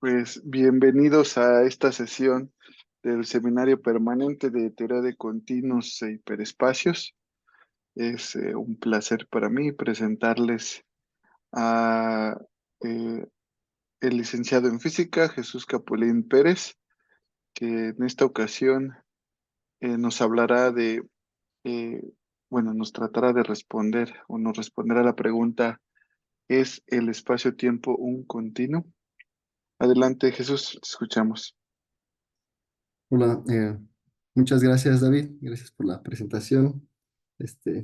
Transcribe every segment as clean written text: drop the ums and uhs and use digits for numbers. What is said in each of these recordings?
Pues bienvenidos a esta sesión del Seminario Permanente de Teoría de Continuos e Hiperespacios. Es un placer para mí presentarles a eh, el licenciado en Física, Jesús Capulín Pérez, que en esta ocasión nos hablará eh, nos tratará de responder o nos responderá la pregunta: ¿es el espacio-tiempo un continuo? Adelante, Jesús, te escuchamos. Hola, muchas gracias David, gracias por la presentación.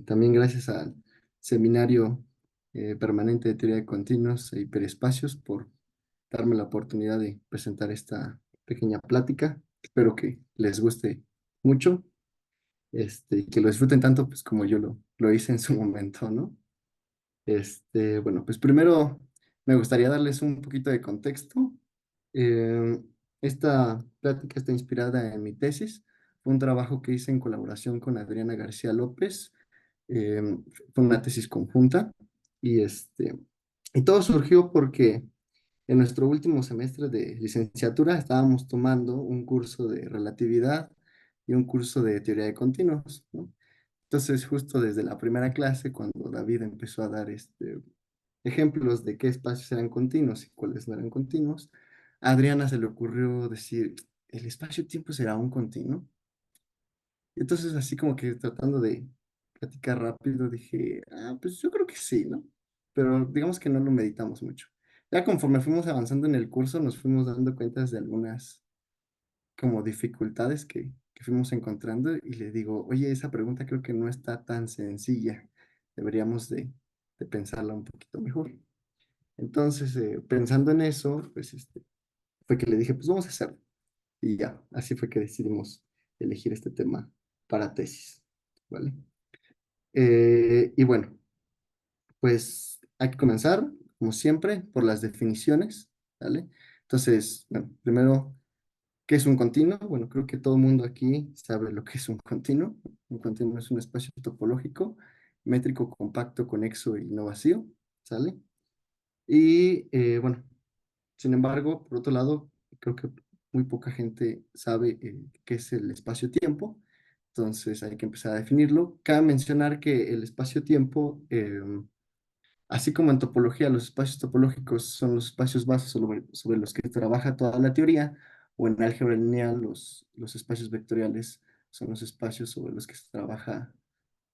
También gracias al Seminario Permanente de Teoría de Continuos e Hiperespacios por darme la oportunidad de presentar esta pequeña plática. Espero que les guste mucho, y que lo disfruten tanto pues, como yo lo hice en su momento, ¿no? Bueno, pues primero me gustaría darles un poquito de contexto. Eh, Esta plática está inspirada en mi tesis. Fue un trabajo que hice en colaboración con Adriana García López. Eh, Fue una tesis conjunta y, y todo surgió porque en nuestro último semestre de licenciatura estábamos tomando un curso de relatividad y un curso de teoría de continuos, ¿no? Entonces, justo desde la primera clase, cuando David empezó a dar ejemplos de qué espacios eran continuos y cuáles no eran continuos, a Adriana se le ocurrió decir, ¿el espacio-tiempo será un continuo? Y entonces, así como que tratando de platicar rápido, dije, pues yo creo que sí, ¿no? Pero digamos que no lo meditamos mucho. Ya conforme fuimos avanzando en el curso, nos fuimos dando cuenta de algunas como dificultades que fuimos encontrando y le digo, oye, esa pregunta creo que no está tan sencilla. Deberíamos de pensarla un poquito mejor. Entonces, pensando en eso, pues fue que le dije, pues vamos a hacerlo. Y ya, así fue que decidimos elegir este tema para tesis, ¿vale? Y bueno, pues hay que comenzar, como siempre, por las definiciones, ¿vale? Entonces, bueno, primero, ¿qué es un continuo? Bueno, creo que todo el mundo aquí sabe lo que es un continuo. Un continuo es un espacio topológico, métrico, compacto, conexo y no vacío, ¿sale? Y bueno, sin embargo, por otro lado, creo que muy poca gente sabe qué es el espacio-tiempo, entonces hay que empezar a definirlo. Cabe mencionar que el espacio-tiempo, así como en topología, los espacios topológicos son los espacios bases sobre los que trabaja toda la teoría, o en álgebra lineal, los espacios vectoriales son los espacios sobre los que se trabaja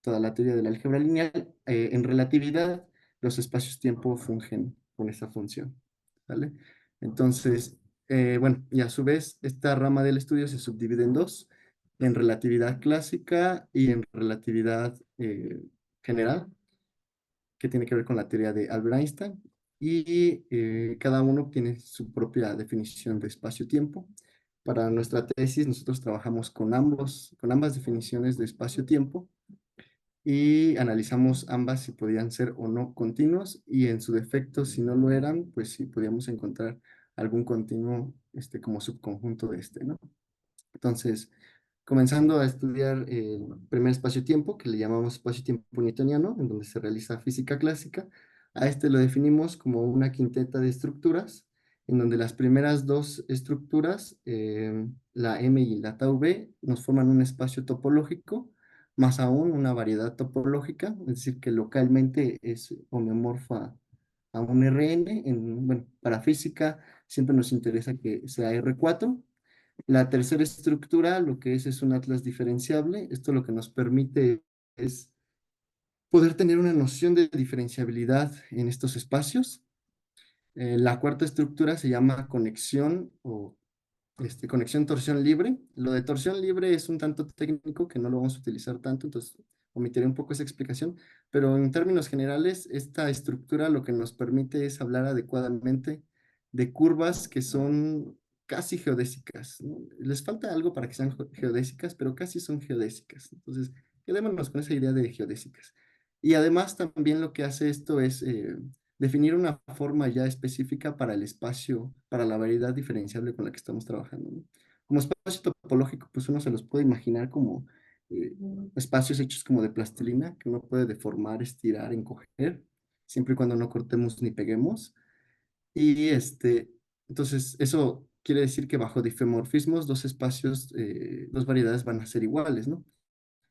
toda la teoría de la álgebra lineal. En relatividad, los espacios-tiempo fungen con esa función, ¿vale? Entonces, bueno, y a su vez, esta rama del estudio se subdivide en dos, en relatividad clásica y en relatividad general, que tiene que ver con la teoría de Albert Einstein, y cada uno tiene su propia definición de espacio-tiempo. Para nuestra tesis, nosotros trabajamos con ambas definiciones de espacio-tiempo y analizamos ambas si podían ser o no continuos y en su defecto, si no lo eran, pues sí podíamos encontrar algún continuo como subconjunto de ¿no? Entonces, comenzando a estudiar el primer espacio-tiempo, que le llamamos espacio-tiempo newtoniano, en donde se realiza física clásica, a este lo definimos como una quinteta de estructuras, en donde las primeras dos estructuras, la M y la tau B, nos forman un espacio topológico, más aún una variedad topológica, es decir, que localmente es homeomorfa a un Rn. Bueno, para física siempre nos interesa que sea R4. La tercera estructura, lo que es un atlas diferenciable. Esto lo que nos permite es poder tener una noción de diferenciabilidad en estos espacios. La cuarta estructura se llama conexión o conexión torsión libre. Lo de torsión libre es un tanto técnico que no lo vamos a utilizar tanto, entonces omitiré un poco esa explicación, pero en términos generales, esta estructura lo que nos permite es hablar adecuadamente de curvas que son casi geodésicas, ¿no? Les falta algo para que sean geodésicas, pero casi son geodésicas. Entonces, quedémonos con esa idea de geodésicas. Y además también lo que hace esto es definir una forma ya específica para el espacio, para la variedad diferenciable con la que estamos trabajando, ¿no? Como espacio topológico, pues uno se los puede imaginar como espacios hechos como de plastilina, que uno puede deformar, estirar, encoger, siempre y cuando no cortemos ni peguemos. Y Entonces, eso quiere decir que bajo difemorfismos, dos espacios, dos variedades van a ser iguales, ¿no?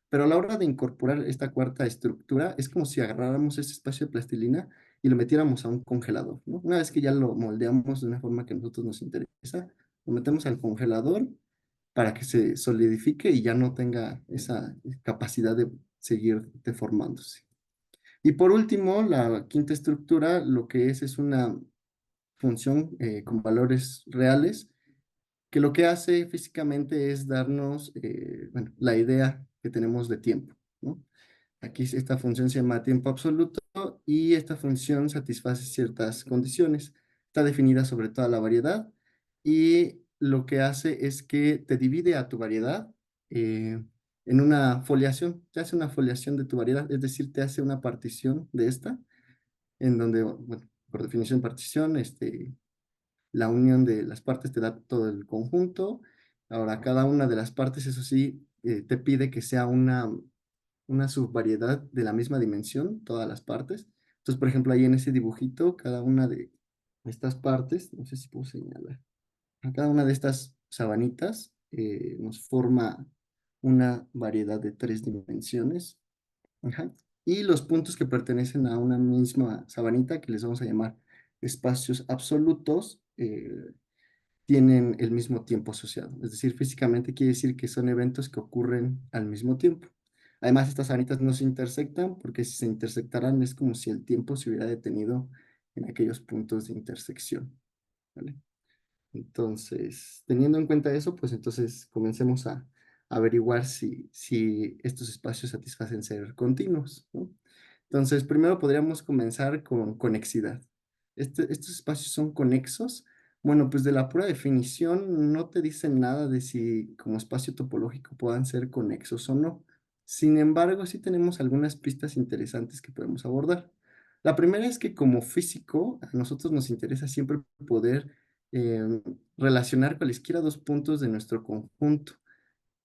Pero a la hora de incorporar esta cuarta estructura, es como si agarráramos ese espacio de plastilina y lo metiéramos a un congelador, ¿no? Una vez que ya lo moldeamos de una forma que a nosotros nos interesa, lo metemos al congelador para que se solidifique y ya no tenga esa capacidad de seguir deformándose. Y por último, la quinta estructura, lo que es una función con valores reales, que lo que hace físicamente es darnos, bueno, la idea que tenemos de tiempo, ¿no? Aquí esta función se llama tiempo absoluto y esta función satisface ciertas condiciones. Está definida sobre toda la variedad y lo que hace es que te divide a tu variedad en una foliación. Te hace una foliación de tu variedad, es decir, te hace una partición de esta, en donde, bueno, por definición partición, la unión de las partes te da todo el conjunto. Ahora, cada una de las partes, eso sí, te pide que sea una subvariedad de la misma dimensión, todas las partes. Entonces, por ejemplo, ahí en ese dibujito, cada una de estas partes, no sé si puedo señalar, a cada una de estas sabanitas nos forma una variedad de tres dimensiones. Ajá. Y los puntos que pertenecen a una misma sabanita, que les vamos a llamar espacios absolutos, tienen el mismo tiempo asociado. Es decir, físicamente quiere decir que son eventos que ocurren al mismo tiempo. Además, estas anitas no se intersectan porque si se intersectaran es como si el tiempo se hubiera detenido en aquellos puntos de intersección, ¿vale? Entonces, teniendo en cuenta eso, pues entonces comencemos a averiguar si estos espacios satisfacen ser continuos, ¿no? Entonces, primero podríamos comenzar con conexidad. Estos espacios son conexos. Bueno, pues de la pura definición no te dicen nada de si como espacio topológico puedan ser conexos o no. Sin embargo, sí tenemos algunas pistas interesantes que podemos abordar. La primera es que como físico, a nosotros nos interesa siempre poder eh, relacionar cualesquiera dos puntos de nuestro conjunto,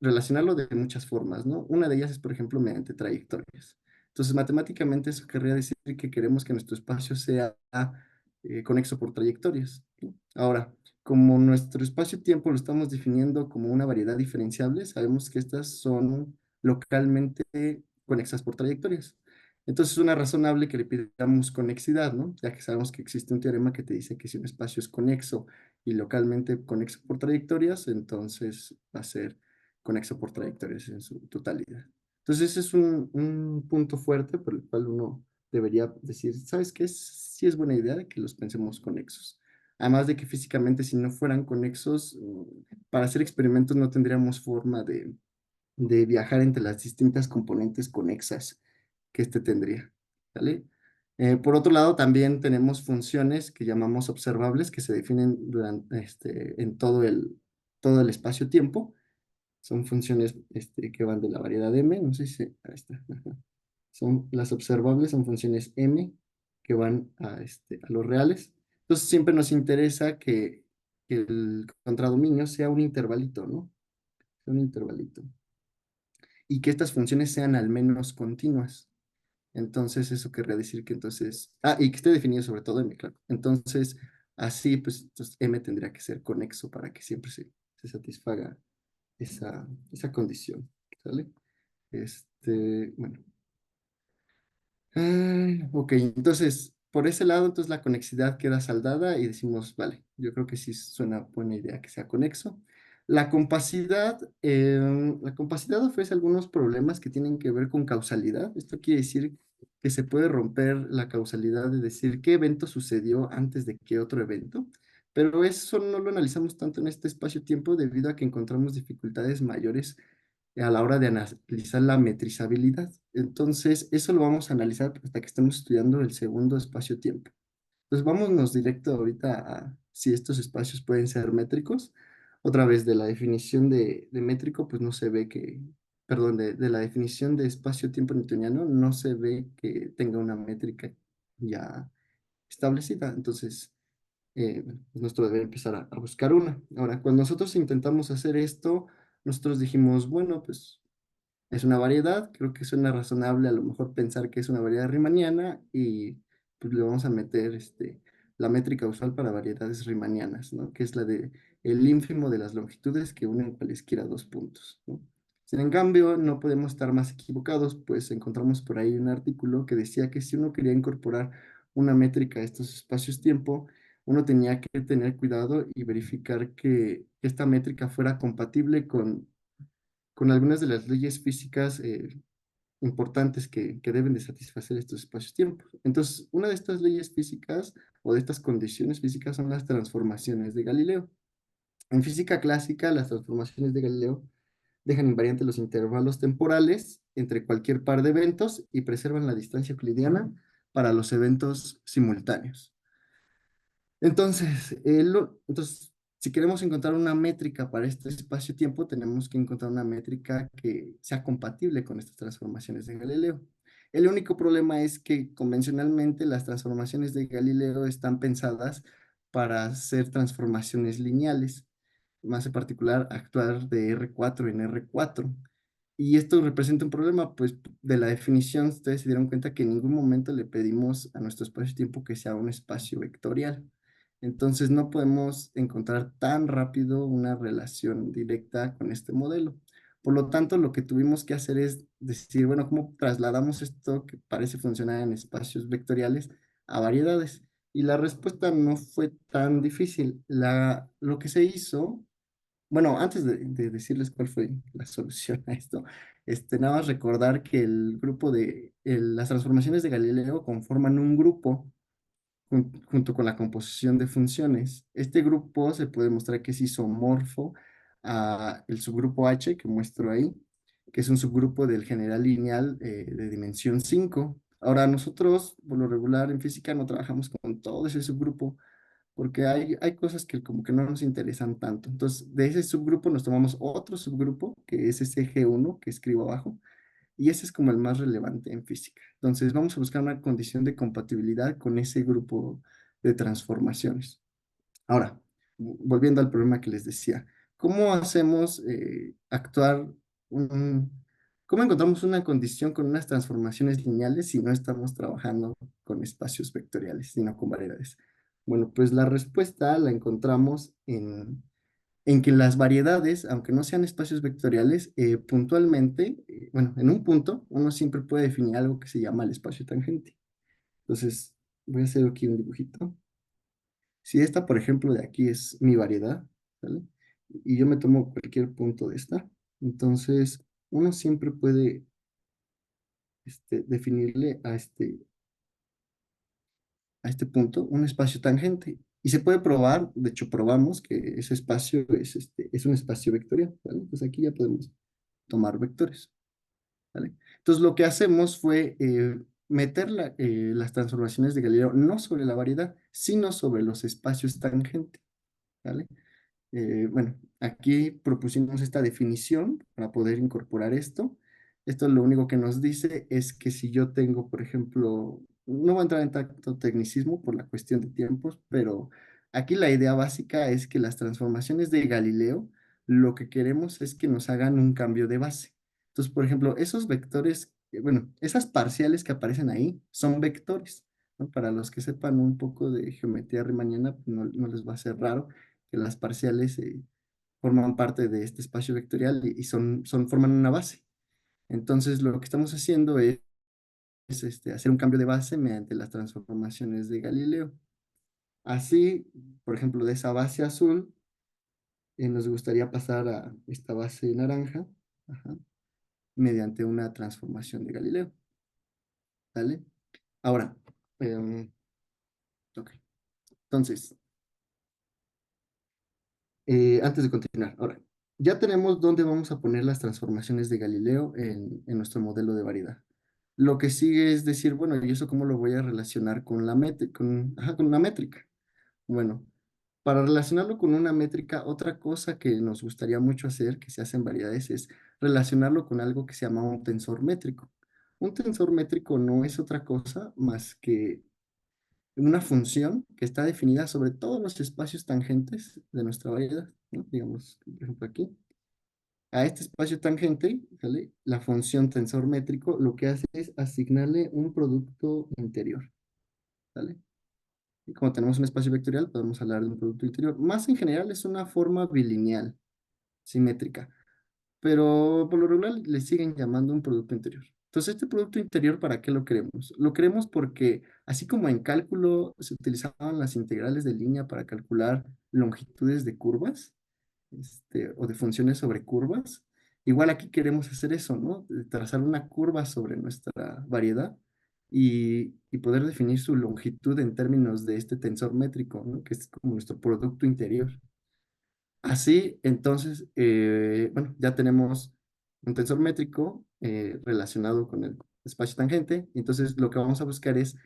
relacionarlo de muchas formas, ¿no? Una de ellas es, por ejemplo, mediante trayectorias. Entonces, matemáticamente eso querría decir que queremos que nuestro espacio sea conexo por trayectorias, ¿no? Ahora, como nuestro espacio-tiempo lo estamos definiendo como una variedad diferenciable, sabemos que estas son localmente conexas por trayectorias. Entonces, es una razonable que le pidamos conexidad, ¿no? Ya que sabemos que existe un teorema que te dice que si un espacio es conexo y localmente conexo por trayectorias, entonces va a ser conexo por trayectorias en su totalidad. Entonces, ese es un punto fuerte por el cual uno debería decir, ¿sabes qué? Sí es buena idea que los pensemos conexos. Además de que físicamente, si no fueran conexos, para hacer experimentos no tendríamos forma de viajar entre las distintas componentes conexas que este tendría, ¿vale? Por otro lado, también tenemos funciones que llamamos observables que se definen en todo el espacio-tiempo. Son funciones que van de la variedad m, no sé si, ahí está, ajá. Las observables son funciones m que van a los reales. Entonces siempre nos interesa que el contradominio sea un intervalito, ¿no? Un intervalito. Y que estas funciones sean al menos continuas. Entonces, eso querría decir que entonces, y que esté definido sobre todo m, claro. Entonces, así, pues, entonces m tendría que ser conexo para que siempre se satisfaga esa condición, ¿sale? Bueno. Ok, entonces, por ese lado, entonces la conexidad queda saldada y decimos, vale, yo creo que sí suena buena idea que sea conexo. La compacidad ofrece algunos problemas que tienen que ver con causalidad. Esto quiere decir que se puede romper la causalidad de decir qué evento sucedió antes de qué otro evento, pero eso no lo analizamos tanto en este espacio-tiempo debido a que encontramos dificultades mayores a la hora de analizar la metrizabilidad. Entonces, eso lo vamos a analizar hasta que estemos estudiando el segundo espacio-tiempo. Entonces, vámonos directo ahorita a si estos espacios pueden ser métricos. Otra vez, de la definición de métrico, pues no se ve perdón, de la definición de espacio-tiempo newtoniano, no se ve que tenga una métrica ya establecida. Entonces, bueno, pues nuestro deber empezar a buscar una. Ahora, cuando nosotros intentamos hacer esto, nosotros dijimos, bueno, pues es una variedad, creo que suena razonable a lo mejor pensar que es una variedad riemanniana y pues le vamos a meter la métrica usual para variedades riemannianas, ¿no? Que es la de el ínfimo de las longitudes que unen cualesquiera dos puntos, ¿no? Sin en cambio, no podemos estar más equivocados, pues encontramos por ahí un artículo que decía que si uno quería incorporar una métrica a estos espacios-tiempo, uno tenía que tener cuidado y verificar que esta métrica fuera compatible con algunas de las leyes físicas importantes que deben de satisfacer estos espacios-tiempos. Entonces, una de estas leyes físicas o de estas condiciones físicas son las transformaciones de Galileo. En física clásica, las transformaciones de Galileo dejan invariantes los intervalos temporales entre cualquier par de eventos y preservan la distancia euclidiana para los eventos simultáneos. Entonces, si queremos encontrar una métrica para este espacio-tiempo, tenemos que encontrar una métrica que sea compatible con estas transformaciones de Galileo. El único problema es que convencionalmente las transformaciones de Galileo están pensadas para hacer transformaciones lineales, más en particular actuar de R4 en R4. Y esto representa un problema, pues de la definición ustedes se dieron cuenta que en ningún momento le pedimos a nuestro espacio-tiempo que sea un espacio vectorial. Entonces no podemos encontrar tan rápido una relación directa con este modelo. Por lo tanto, lo que tuvimos que hacer es decir, bueno, ¿cómo trasladamos esto que parece funcionar en espacios vectoriales a variedades? Y la respuesta no fue tan difícil. Lo que se hizo, bueno, antes de decirles cuál fue la solución a esto, nada más recordar que las transformaciones de Galileo conforman un grupo junto con la composición de funciones. Este grupo se puede mostrar que es isomorfo a el subgrupo H que muestro ahí, que es un subgrupo del general lineal de dimensión 5. Ahora, nosotros, por lo regular en física, no trabajamos con todo ese subgrupo porque hay cosas que como que no nos interesan tanto. Entonces, de ese subgrupo nos tomamos otro subgrupo, que es ese G1 que escribo abajo, y ese es como el más relevante en física. Entonces, vamos a buscar una condición de compatibilidad con ese grupo de transformaciones. Ahora, volviendo al problema que les decía, ¿cómo hacemos actuar un... ¿Cómo encontramos una condición con unas transformaciones lineales si no estamos trabajando con espacios vectoriales, sino con variedades? Bueno, pues la respuesta la encontramos en que las variedades, aunque no sean espacios vectoriales, puntualmente, bueno, en un punto, uno siempre puede definir algo que se llama el espacio tangente. Entonces, voy a hacer aquí un dibujito. Si esta, por ejemplo, de aquí es mi variedad, ¿vale? Y yo me tomo cualquier punto de esta, entonces uno siempre puede definirle a este punto un espacio tangente. Y se puede probar, de hecho probamos que ese espacio es un espacio vectorial, ¿vale? Pues aquí ya podemos tomar vectores, ¿vale? Entonces lo que hacemos fue meter las transformaciones de Galileo no sobre la variedad, sino sobre los espacios tangentes, ¿vale? Bueno, aquí propusimos esta definición para poder incorporar esto. Esto lo único que nos dice es que si yo tengo, por ejemplo, no voy a entrar en tanto tecnicismo por la cuestión de tiempos, pero aquí la idea básica es que las transformaciones de Galileo, lo que queremos es que nos hagan un cambio de base. Entonces, por ejemplo, esos vectores, bueno, esas parciales que aparecen ahí son vectores, ¿no? Para los que sepan un poco de geometría riemanniana, pues no les va a ser raro que las parciales forman parte de este espacio vectorial y forman una base. Entonces, lo que estamos haciendo es hacer un cambio de base mediante las transformaciones de Galileo. Así, por ejemplo, de esa base azul, nos gustaría pasar a esta base naranja, ajá, mediante una transformación de Galileo. ¿Vale? Ahora, ok. Entonces, antes de continuar, ahora, ya tenemos dónde vamos a poner las transformaciones de Galileo en nuestro modelo de variedad. Lo que sigue es decir, bueno, ¿y eso cómo lo voy a relacionar con con una métrica? Bueno, para relacionarlo con una métrica, otra cosa que nos gustaría mucho hacer, que se hace en variedades, es relacionarlo con algo que se llama un tensor métrico. Un tensor métrico no es otra cosa más que una función que está definida sobre todos los espacios tangentes de nuestra variedad, ¿no? Digamos, por ejemplo, aquí. A este espacio tangente, ¿sale? La función tensor métrico lo que hace es asignarle un producto interior, ¿vale? Y como tenemos un espacio vectorial, podemos hablar de un producto interior. Más en general es una forma bilineal, simétrica, pero por lo regular le siguen llamando un producto interior. Entonces, este producto interior, ¿para qué lo queremos? Lo queremos porque, así como en cálculo se utilizaban las integrales de línea para calcular longitudes de curvas, o de funciones sobre curvas, igual aquí queremos hacer eso, ¿no? Trazar una curva sobre nuestra variedad y poder definir su longitud en términos de este tensor métrico, ¿no? Que es como nuestro producto interior. Así, entonces, bueno, ya tenemos un tensor métrico relacionado con el espacio tangente. Entonces, lo que vamos a buscar es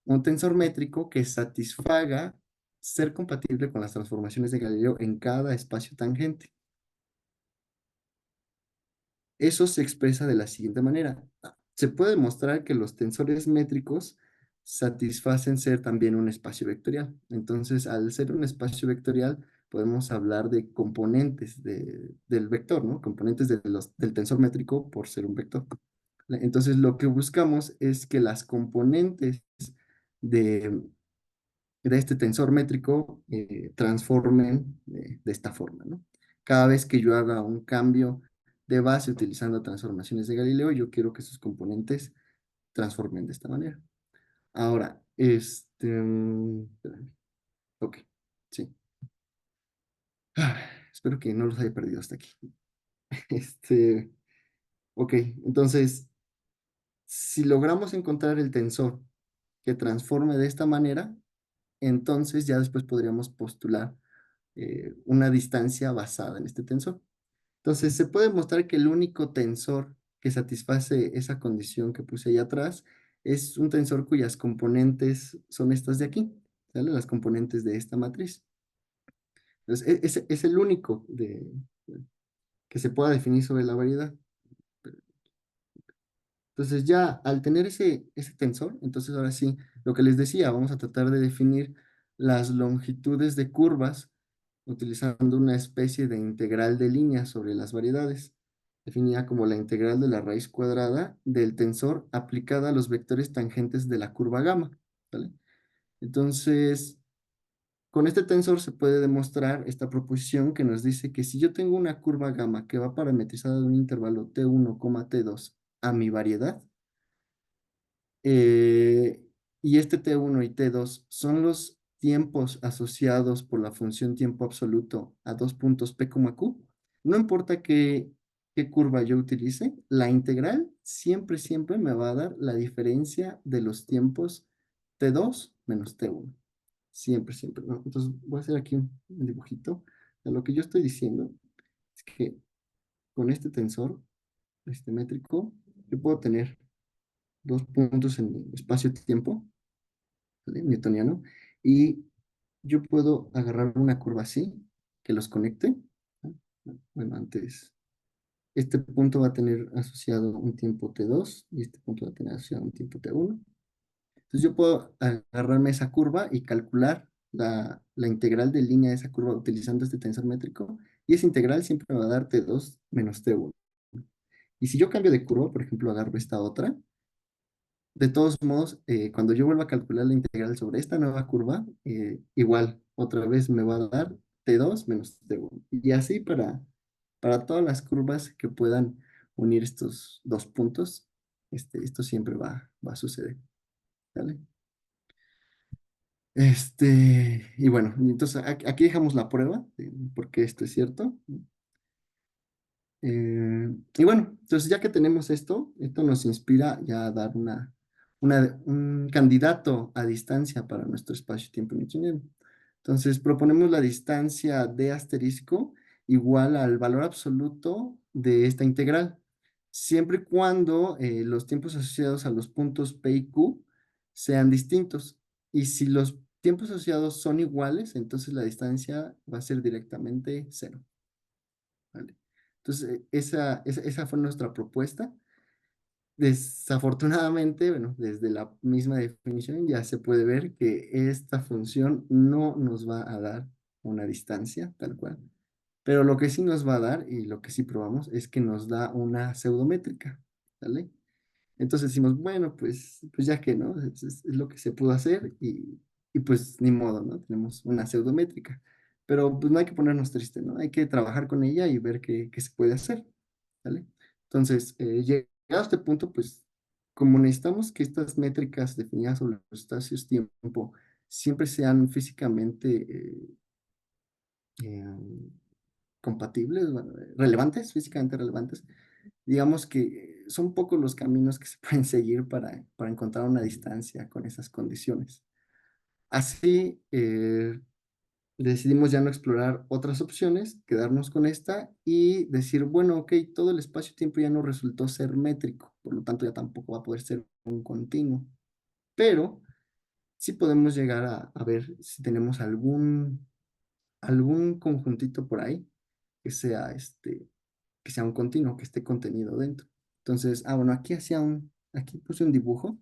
un tensor métrico que satisfaga ser compatible con las transformaciones de Galileo en cada espacio tangente. Eso se expresa de la siguiente manera. Se puede demostrar que los tensores métricos satisfacen ser también un espacio vectorial. Entonces, al ser un espacio vectorial, podemos hablar de componentes del vector, ¿no? Componentes del tensor métrico por ser un vector. Entonces, lo que buscamos es que las componentes de, de este tensor métrico transformen de esta forma, ¿no? Cada vez que yo haga un cambio de base utilizando transformaciones de Galileo, yo quiero que sus componentes transformen de esta manera. Ahora, espérame. Ok, sí. Espero que no los haya perdido hasta aquí. Este, ok, entonces, si logramos encontrar el tensor que transforme de esta manera, entonces ya después podríamos postular una distancia basada en este tensor. Entonces, se puede mostrar que el único tensor que satisface esa condición que puse ahí atrás es un tensor cuyas componentes son estas de aquí, ¿sale? Las componentes de esta matriz. Entonces, es el único que se pueda definir sobre la variedad. Entonces, ya al tener ese tensor, entonces ahora sí, lo que les decía, vamos a tratar de definir las longitudes de curvas utilizando una especie de integral de línea sobre las variedades, definida como la integral de la raíz cuadrada del tensor aplicada a los vectores tangentes de la curva gamma, ¿vale? Entonces, con este tensor se puede demostrar esta proposición que nos dice que si yo tengo una curva gamma que va parametrizada de un intervalo T1, T2 a mi variedad, eh, y este T1 y T2 son los tiempos asociados por la función tiempo absoluto a dos puntos P, Q. No importa qué curva yo utilice, la integral siempre me va a dar la diferencia de los tiempos T2 menos T1. Siempre, ¿no? Entonces voy a hacer aquí un dibujito. De lo que yo estoy diciendo es que con este tensor, este métrico, yo puedo tener dos puntos en espacio-tiempo, ¿vale? Newtoniano, y yo puedo agarrar una curva así, que los conecte, ¿no? Bueno, antes, este punto va a tener asociado un tiempo T2 y este punto va a tener asociado un tiempo T1. Entonces yo puedo agarrarme esa curva y calcular la integral de línea de esa curva utilizando este tensor métrico, y esa integral siempre me va a dar T2 menos T1. Y si yo cambio de curva, por ejemplo, agarro esta otra, de todos modos, cuando yo vuelva a calcular la integral sobre esta nueva curva, igual, otra vez me va a dar T2 menos T1. Y así para todas las curvas que puedan unir estos dos puntos, esto siempre va a suceder. ¿Vale? Y bueno, entonces aquí dejamos la prueba de por qué esto es cierto. Y bueno, entonces ya que tenemos esto nos inspira ya a dar un candidato a distancia para nuestro espacio-tiempo newtoniano. Entonces proponemos la distancia de asterisco igual al valor absoluto de esta integral, siempre y cuando los tiempos asociados a los puntos P y Q sean distintos. Y si los tiempos asociados son iguales, entonces la distancia va a ser directamente cero. ¿Vale? Entonces, esa fue nuestra propuesta. Desafortunadamente, bueno, desde la misma definición ya se puede ver que esta función no nos va a dar una distancia tal cual, pero lo que sí nos va a dar y lo que sí probamos es que nos da una pseudométrica, ¿vale? Entonces decimos, bueno, pues ya que no, es lo que se pudo hacer y pues ni modo, ¿no? Tenemos una pseudométrica. Pero pues no hay que ponernos triste, ¿no? Hay que trabajar con ella y ver qué se puede hacer, ¿vale? Entonces, llegado a este punto, pues como necesitamos que estas métricas definidas sobre los espacios-tiempo siempre sean físicamente eh, compatibles, bueno, relevantes, físicamente relevantes, digamos que son pocos los caminos que se pueden seguir para encontrar una distancia con esas condiciones. Así, decidimos ya no explorar otras opciones, quedarnos con esta y decir, bueno, ok, todo el espacio-tiempo ya no resultó ser métrico, por lo tanto ya tampoco va a poder ser un continuo, pero sí podemos llegar a ver si tenemos algún conjuntito por ahí que sea, que sea un continuo, que esté contenido dentro. Entonces, bueno, aquí puse un dibujo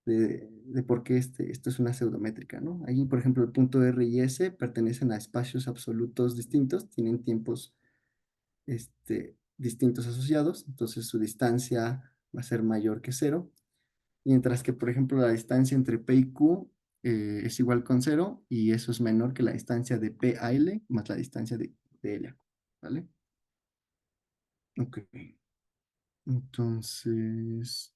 de por qué esto es una pseudométrica, ¿no? Ahí, por ejemplo, el punto R y S pertenecen a espacios absolutos distintos, tienen tiempos distintos asociados, entonces su distancia va a ser mayor que cero, mientras que, por ejemplo, la distancia entre P y Q es igual con cero, y eso es menor que la distancia de P a L más la distancia de L a Q, ¿vale? Ok, entonces,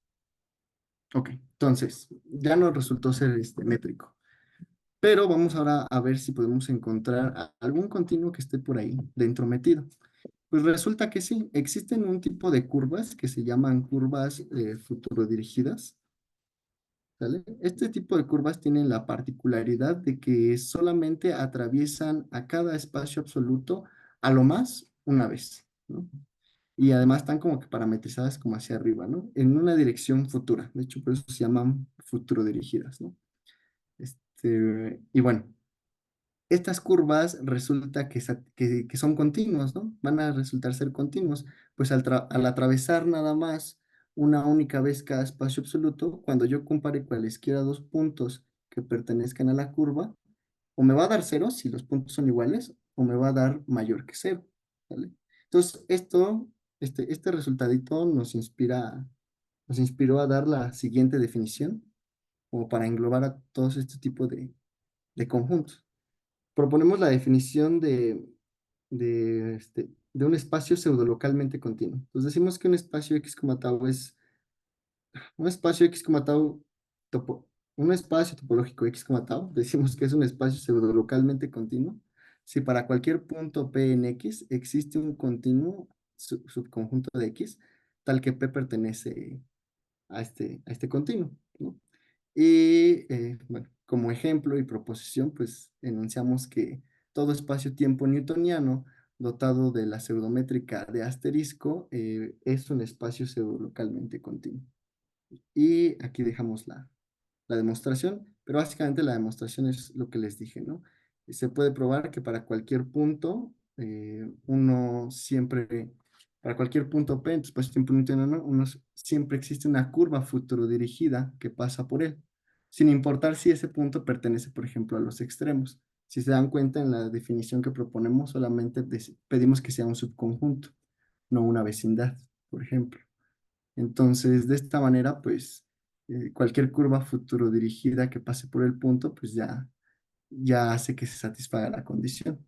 entonces, ya no resultó ser métrico. Pero vamos ahora a ver si podemos encontrar algún continuo que esté por ahí dentro metido. Pues resulta que sí, existen un tipo de curvas que se llaman curvas futurodirigidas, ¿sale? Este tipo de curvas tienen la particularidad de que solamente atraviesan a cada espacio absoluto a lo más una vez, ¿no? Y además están como que parametrizadas como hacia arriba, ¿no? En una dirección futura. De hecho, por eso se llaman futurodirigidas, ¿no? Y bueno, estas curvas resulta que son continuos, ¿no? Van a resultar ser continuos, pues al atravesar nada más una única vez cada espacio absoluto, cuando yo compare cualesquiera dos puntos que pertenezcan a la curva, o me va a dar cero si los puntos son iguales, o me va a dar mayor que cero, ¿vale? Entonces, este resultadito nos inspiró a dar la siguiente definición, como para englobar a todos este tipo de conjuntos. Proponemos la definición de un espacio pseudolocalmente continuo. Entonces decimos que un espacio X, tau es un espacio X, tau, topo, un espacio topológico X, tau, decimos que es un espacio pseudolocalmente continuo si para cualquier punto P en X existe un continuo subconjunto de X tal que P pertenece a este continuo, ¿no? Y bueno, como ejemplo y proposición, pues enunciamos que todo espacio-tiempo newtoniano dotado de la pseudométrica de asterisco es un espacio pseudolocalmente continuo. Y aquí dejamos la demostración, pero básicamente la demostración es lo que les dije, ¿no? Se puede probar que para cualquier punto, para cualquier punto P, en tu espacio-tiempo newtoniano, siempre existe una curva futurodirigida que pasa por él, sin importar si ese punto pertenece, por ejemplo, a los extremos. Si se dan cuenta, en la definición que proponemos, solamente pedimos que sea un subconjunto, no una vecindad, por ejemplo. Entonces, de esta manera, pues, cualquier curva futuro dirigida que pase por el punto, pues ya hace que se satisfaga la condición.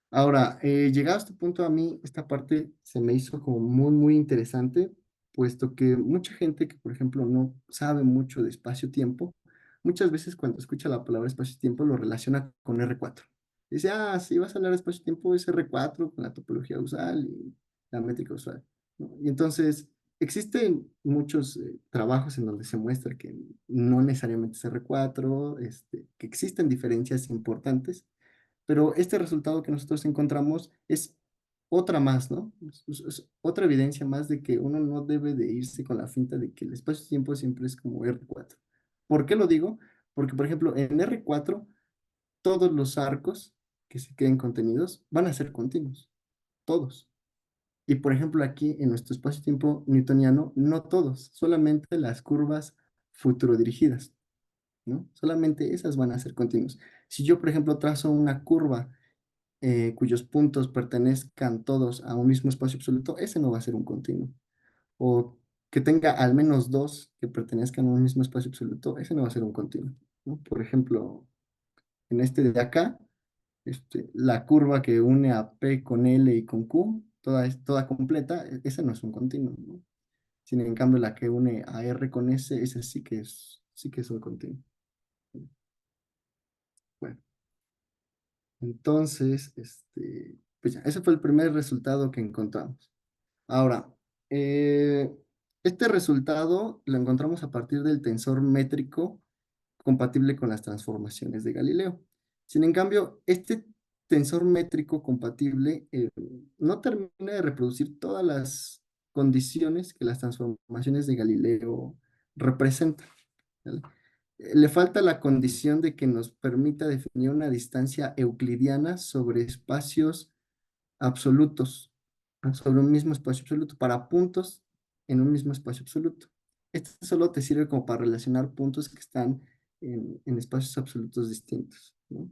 Ahora, llegado a este punto, a mí esta parte se me hizo como muy, muy interesante, puesto que mucha gente que, por ejemplo, no sabe mucho de espacio-tiempo, muchas veces cuando escucha la palabra espacio-tiempo lo relaciona con R4. Dice, sí, vas a hablar de espacio-tiempo, es R4 con la topología usual y la métrica usual, ¿no? Y entonces, existen muchos trabajos en donde se muestra que no necesariamente es R4, que existen diferencias importantes, pero este resultado que nosotros encontramos es otra más, ¿no? Es otra evidencia más de que uno no debe de irse con la finta de que el espacio-tiempo siempre es como R4. ¿Por qué lo digo? Porque, por ejemplo, en R4, todos los arcos que se queden contenidos van a ser continuos, todos. Y, por ejemplo, aquí en nuestro espacio-tiempo newtoniano, no todos, solamente las curvas futurodirigidas, ¿no? Solamente esas van a ser continuos. Si yo, por ejemplo, trazo una curva cuyos puntos pertenezcan todos a un mismo espacio absoluto, ese no va a ser un continuo. O que tenga al menos dos que pertenezcan a un mismo espacio absoluto, ese no va a ser un continuo, ¿no? Por ejemplo, en este de acá, la curva que une a P con L y con Q, toda completa, esa no es un continuo, ¿no? Sin en cambio, la que une a R con S, esa sí que es un continuo. Bueno, entonces, pues ya, ese fue el primer resultado que encontramos. Ahora, eh, este resultado lo encontramos a partir del tensor métrico compatible con las transformaciones de Galileo. Sin en cambio, este tensor métrico compatible no termina de reproducir todas las condiciones que las transformaciones de Galileo representan, ¿vale? Le falta la condición de que nos permita definir una distancia euclidiana sobre espacios absolutos, ¿no? Sobre un mismo espacio absoluto, para puntos en un mismo espacio absoluto. Esto solo te sirve como para relacionar puntos que están en espacios absolutos distintos, ¿no?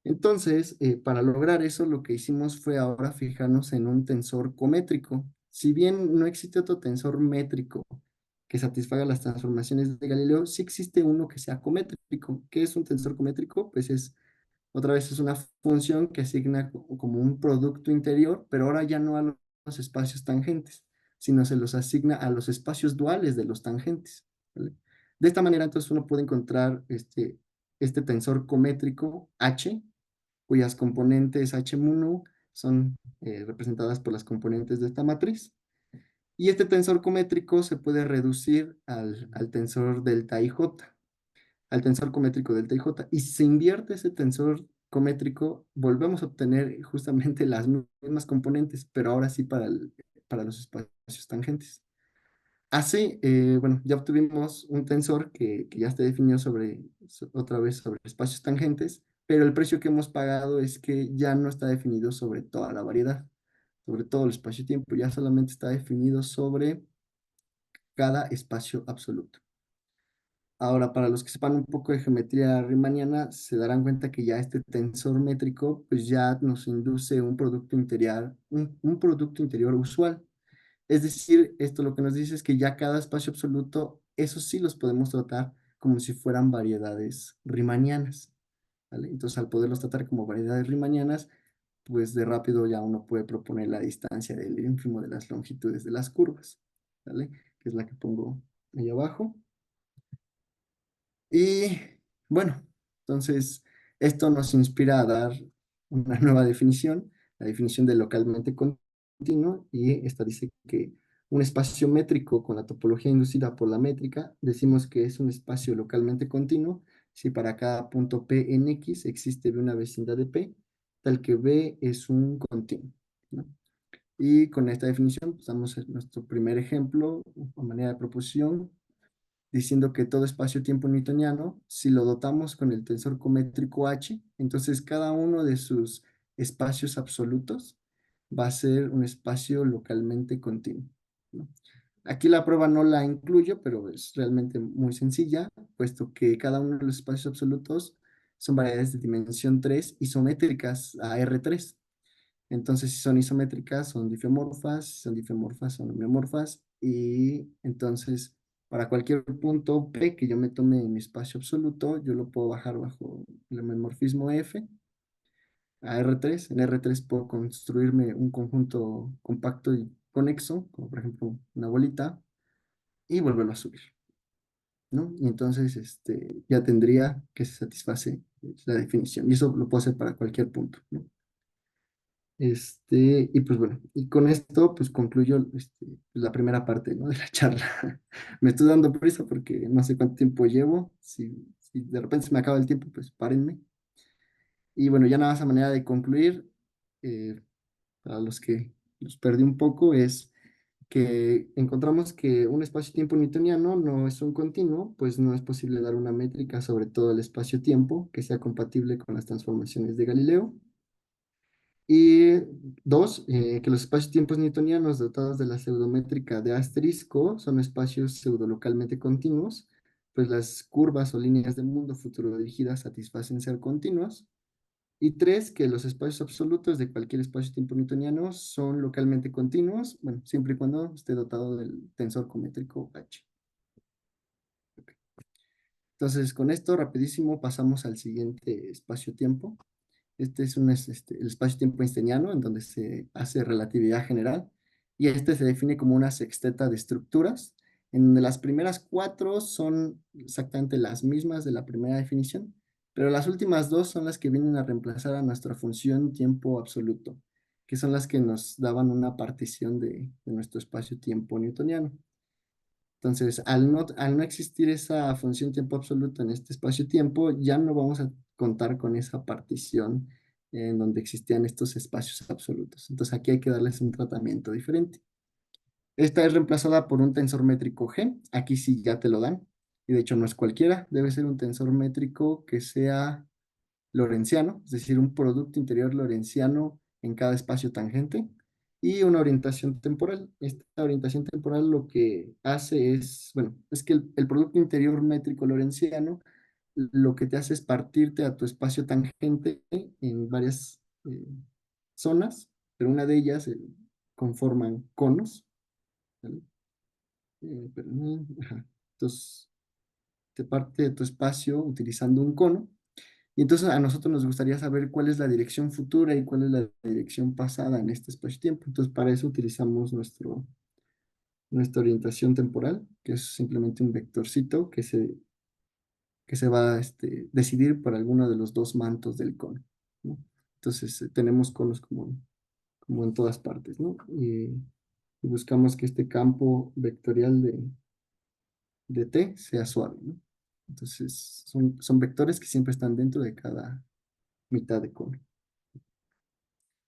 Entonces, para lograr eso, lo que hicimos fue ahora fijarnos en un tensor cométrico. Si bien no existe otro tensor métrico que satisfaga las transformaciones de Galileo, sí existe uno que sea cométrico. ¿Qué es un tensor cométrico? Pues otra vez es una función que asigna como un producto interior, pero ahora ya no a los espacios tangentes, sino se los asigna a los espacios duales de los tangentes, ¿vale? De esta manera, entonces, uno puede encontrar este tensor cométrico H, cuyas componentes H1 son representadas por las componentes de esta matriz. Y este tensor cométrico se puede reducir al tensor delta IJ, al tensor cométrico delta y j. Y si se invierte ese tensor cométrico, volvemos a obtener justamente las mismas componentes, pero ahora sí para los espacios tangentes. Así, bueno, ya obtuvimos un tensor que ya está definido otra vez sobre espacios tangentes, pero el precio que hemos pagado es que ya no está definido sobre toda la variedad, sobre todo el espacio-tiempo, ya solamente está definido sobre cada espacio absoluto. Ahora, para los que sepan un poco de geometría riemanniana, se darán cuenta que ya este tensor métrico, pues ya nos induce un producto interior, un producto interior usual. Es decir, esto lo que nos dice es que ya cada espacio absoluto, eso sí los podemos tratar como si fueran variedades riemannianas, ¿vale? Entonces, al poderlos tratar como variedades riemannianas, pues de rápido ya uno puede proponer la distancia del ínfimo de las longitudes de las curvas, ¿vale? Que es la que pongo ahí abajo. Y bueno, entonces esto nos inspira a dar una nueva definición, la definición de localmente continuo, y esta dice que un espacio métrico con la topología inducida por la métrica, decimos que es un espacio localmente continuo si para cada punto P en X existe una vecindad de P, tal que B es un continuo, ¿no? Y con esta definición, pues, damos nuestro primer ejemplo a manera de proposición, diciendo que todo espacio-tiempo newtoniano, si lo dotamos con el tensor cométrico H, entonces cada uno de sus espacios absolutos va a ser un espacio localmente continuo, ¿no? Aquí la prueba no la incluyo, pero es realmente muy sencilla, puesto que cada uno de los espacios absolutos son variedades de dimensión 3 isométricas a R3. Entonces, si son isométricas, son difeomorfas, si son difeomorfas, son homeomorfas, y entonces, para cualquier punto P que yo me tome en mi espacio absoluto, yo lo puedo bajar bajo el homeomorfismo F a R3. En R3 puedo construirme un conjunto compacto y conexo, como por ejemplo una bolita, y volverlo a subir, ¿no? Y entonces, ya tendría que se satisface la definición, y eso lo puedo hacer para cualquier punto, ¿no? Y pues bueno, y con esto pues concluyo la primera parte, ¿no? De la charla. Me estoy dando prisa porque no sé cuánto tiempo llevo. Si de repente se me acaba el tiempo, pues párenme. Y bueno, ya nada más a manera de concluir, eh, para los que los perdí un poco, es que encontramos que un espacio-tiempo newtoniano no es un continuo, pues no es posible dar una métrica sobre todo el espacio-tiempo que sea compatible con las transformaciones de Galileo. Y dos, que los espacios-tiempos newtonianos dotados de la pseudométrica de asterisco son espacios pseudolocalmente continuos, pues las curvas o líneas del mundo futuro dirigidas satisfacen ser continuas. Y tres, que los espacios absolutos de cualquier espacio-tiempo newtoniano son localmente continuos, bueno, siempre y cuando esté dotado del tensor cométrico H. Entonces, con esto rapidísimo pasamos al siguiente espacio-tiempo. Este es el espacio-tiempo einsteiniano, en donde se hace relatividad general, y este se define como una sexteta de estructuras, en donde las primeras cuatro son exactamente las mismas de la primera definición, pero las últimas dos son las que vienen a reemplazar a nuestra función tiempo absoluto, que son las que nos daban una partición de nuestro espacio-tiempo newtoniano. Entonces, al no existir esa función tiempo absoluto en este espacio-tiempo, ya no vamos a contar con esa partición en donde existían estos espacios absolutos. Entonces, aquí hay que darles un tratamiento diferente. Esta es reemplazada por un tensor métrico G. Aquí sí ya te lo dan. Y de hecho no es cualquiera. Debe ser un tensor métrico que sea lorentziano, es decir, un producto interior lorentziano en cada espacio tangente y una orientación temporal. Esta orientación temporal lo que hace es, bueno, es que el producto interior métrico lorentziano lo que te hace es partirte a tu espacio tangente en varias zonas, pero una de ellas conforman conos, ¿vale? Ajá. Entonces, te parte de tu espacio utilizando un cono. Y entonces a nosotros nos gustaría saber cuál es la dirección futura y cuál es la dirección pasada en este espacio-tiempo. Entonces para eso utilizamos nuestra orientación temporal, que es simplemente un vectorcito que se va a decidir por alguno de los dos mantos del cono, ¿no? Entonces tenemos conos como en todas partes, ¿no? Y buscamos que este campo vectorial de T sea suave, ¿no? Entonces son vectores que siempre están dentro de cada mitad de cono.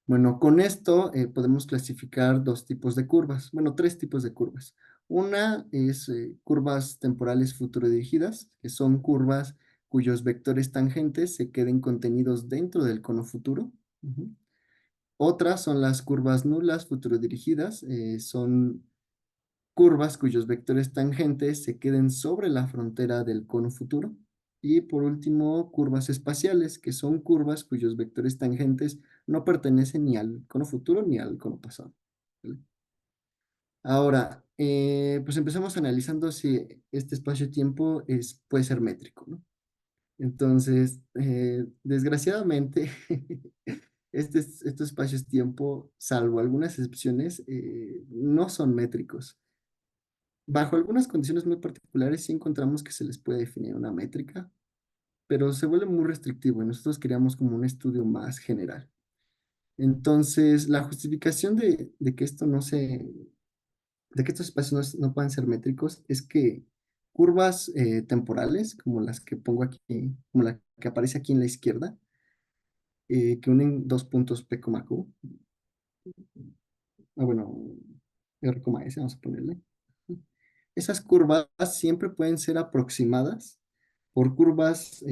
Bueno, con esto podemos clasificar dos tipos de curvas, bueno, tres tipos de curvas. Una es curvas temporales futurodirigidas, que son curvas cuyos vectores tangentes se queden contenidos dentro del cono futuro. Ujú. Otras son las curvas nulas futurodirigidas, son curvas cuyos vectores tangentes se queden sobre la frontera del cono futuro. Y por último, curvas espaciales, que son curvas cuyos vectores tangentes no pertenecen ni al cono futuro ni al cono pasado, ¿vale? Ahora, pues empezamos analizando si este espacio-tiempo puede ser métrico, ¿no? Entonces, desgraciadamente, estos espacios-tiempo, salvo algunas excepciones, no son métricos. Bajo algunas condiciones muy particulares sí encontramos que se les puede definir una métrica, pero se vuelve muy restrictivo y nosotros queríamos como un estudio más general. Entonces, la justificación de que de que estos espacios no puedan ser métricos es que curvas temporales, como las que pongo aquí, como la que aparece aquí en la izquierda, que unen dos puntos P, Q, bueno, R, S, vamos a ponerle. Esas curvas siempre pueden ser aproximadas por curvas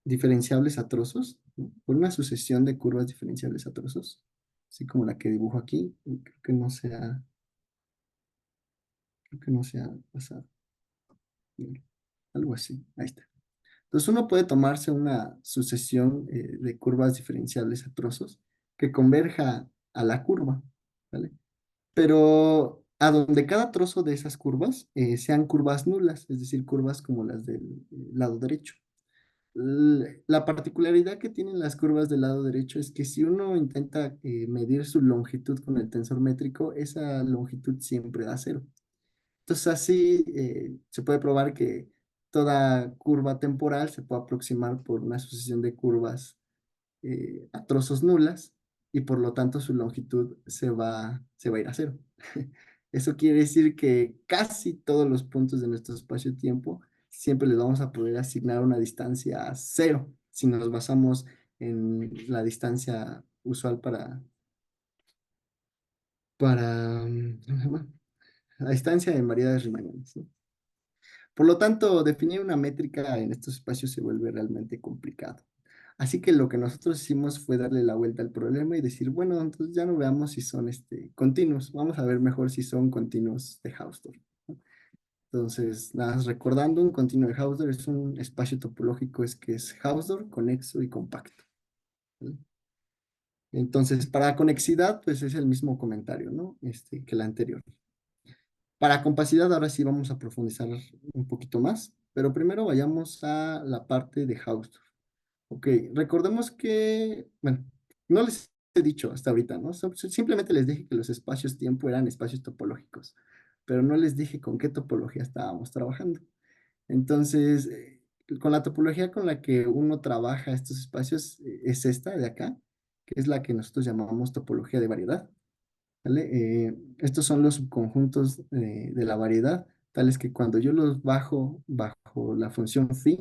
diferenciables a trozos, ¿no? Por una sucesión de curvas diferenciables a trozos, así como la que dibujo aquí, y creo que no se ha pasado. Algo así, ahí está. Entonces uno puede tomarse una sucesión de curvas diferenciables a trozos que converja a la curva, ¿vale? Pero a donde cada trozo de esas curvas sean curvas nulas, es decir, curvas como las del lado derecho. La particularidad que tienen las curvas del lado derecho es que si uno intenta medir su longitud con el tensor métrico, esa longitud siempre da cero. Entonces así se puede probar que toda curva temporal se puede aproximar por una sucesión de curvas a trozos nulas y por lo tanto su longitud se va a ir a cero. Eso quiere decir que casi todos los puntos de nuestro espacio-tiempo siempre les vamos a poder asignar una distancia a cero si nos basamos en la distancia usual ¿cómo se llama? La distancia en variedades riemannianas, ¿no? Por lo tanto, definir una métrica en estos espacios se vuelve realmente complicado. Así que lo que nosotros hicimos fue darle la vuelta al problema y decir, bueno, entonces ya no veamos si son continuos, vamos a ver mejor si son continuos de Hausdorff, ¿no? Entonces, nada más recordando, un continuo de Hausdorff es un espacio topológico que es Hausdorff, conexo y compacto, ¿vale? Entonces, para conexidad, pues es el mismo comentario, ¿no? Que el anterior. Para compacidad, ahora sí vamos a profundizar un poquito más. pero primero vayamos a la parte de Hausdorff. Ok, recordemos que, bueno, no les he dicho hasta ahorita, ¿no? Simplemente les dije que los espacios-tiempo eran espacios topológicos, pero no les dije con qué topología estábamos trabajando. Entonces, con la topología con la que uno trabaja estos espacios es esta de acá, que es la que nosotros llamamos topología de variedad, ¿vale? Estos son los subconjuntos de la variedad, tales que cuando yo los bajo bajo la función phi,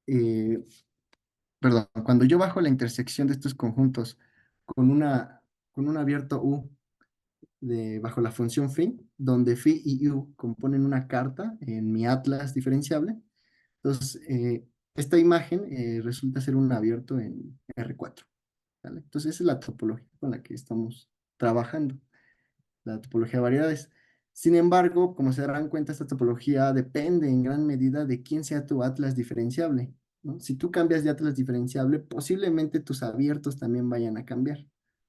eh, perdón, cuando yo bajo la intersección de estos conjuntos con con un abierto U bajo la función phi, donde phi y u componen una carta en mi atlas diferenciable, entonces esta imagen resulta ser un abierto en R4, ¿vale? Entonces esa es la topología con la que estamos trabajando, la topología de variedades. Sin embargo, como se darán cuenta, esta topología depende en gran medida de quién sea tu atlas diferenciable, ¿no? Si tú cambias de atlas diferenciable, posiblemente tus abiertos también vayan a cambiar,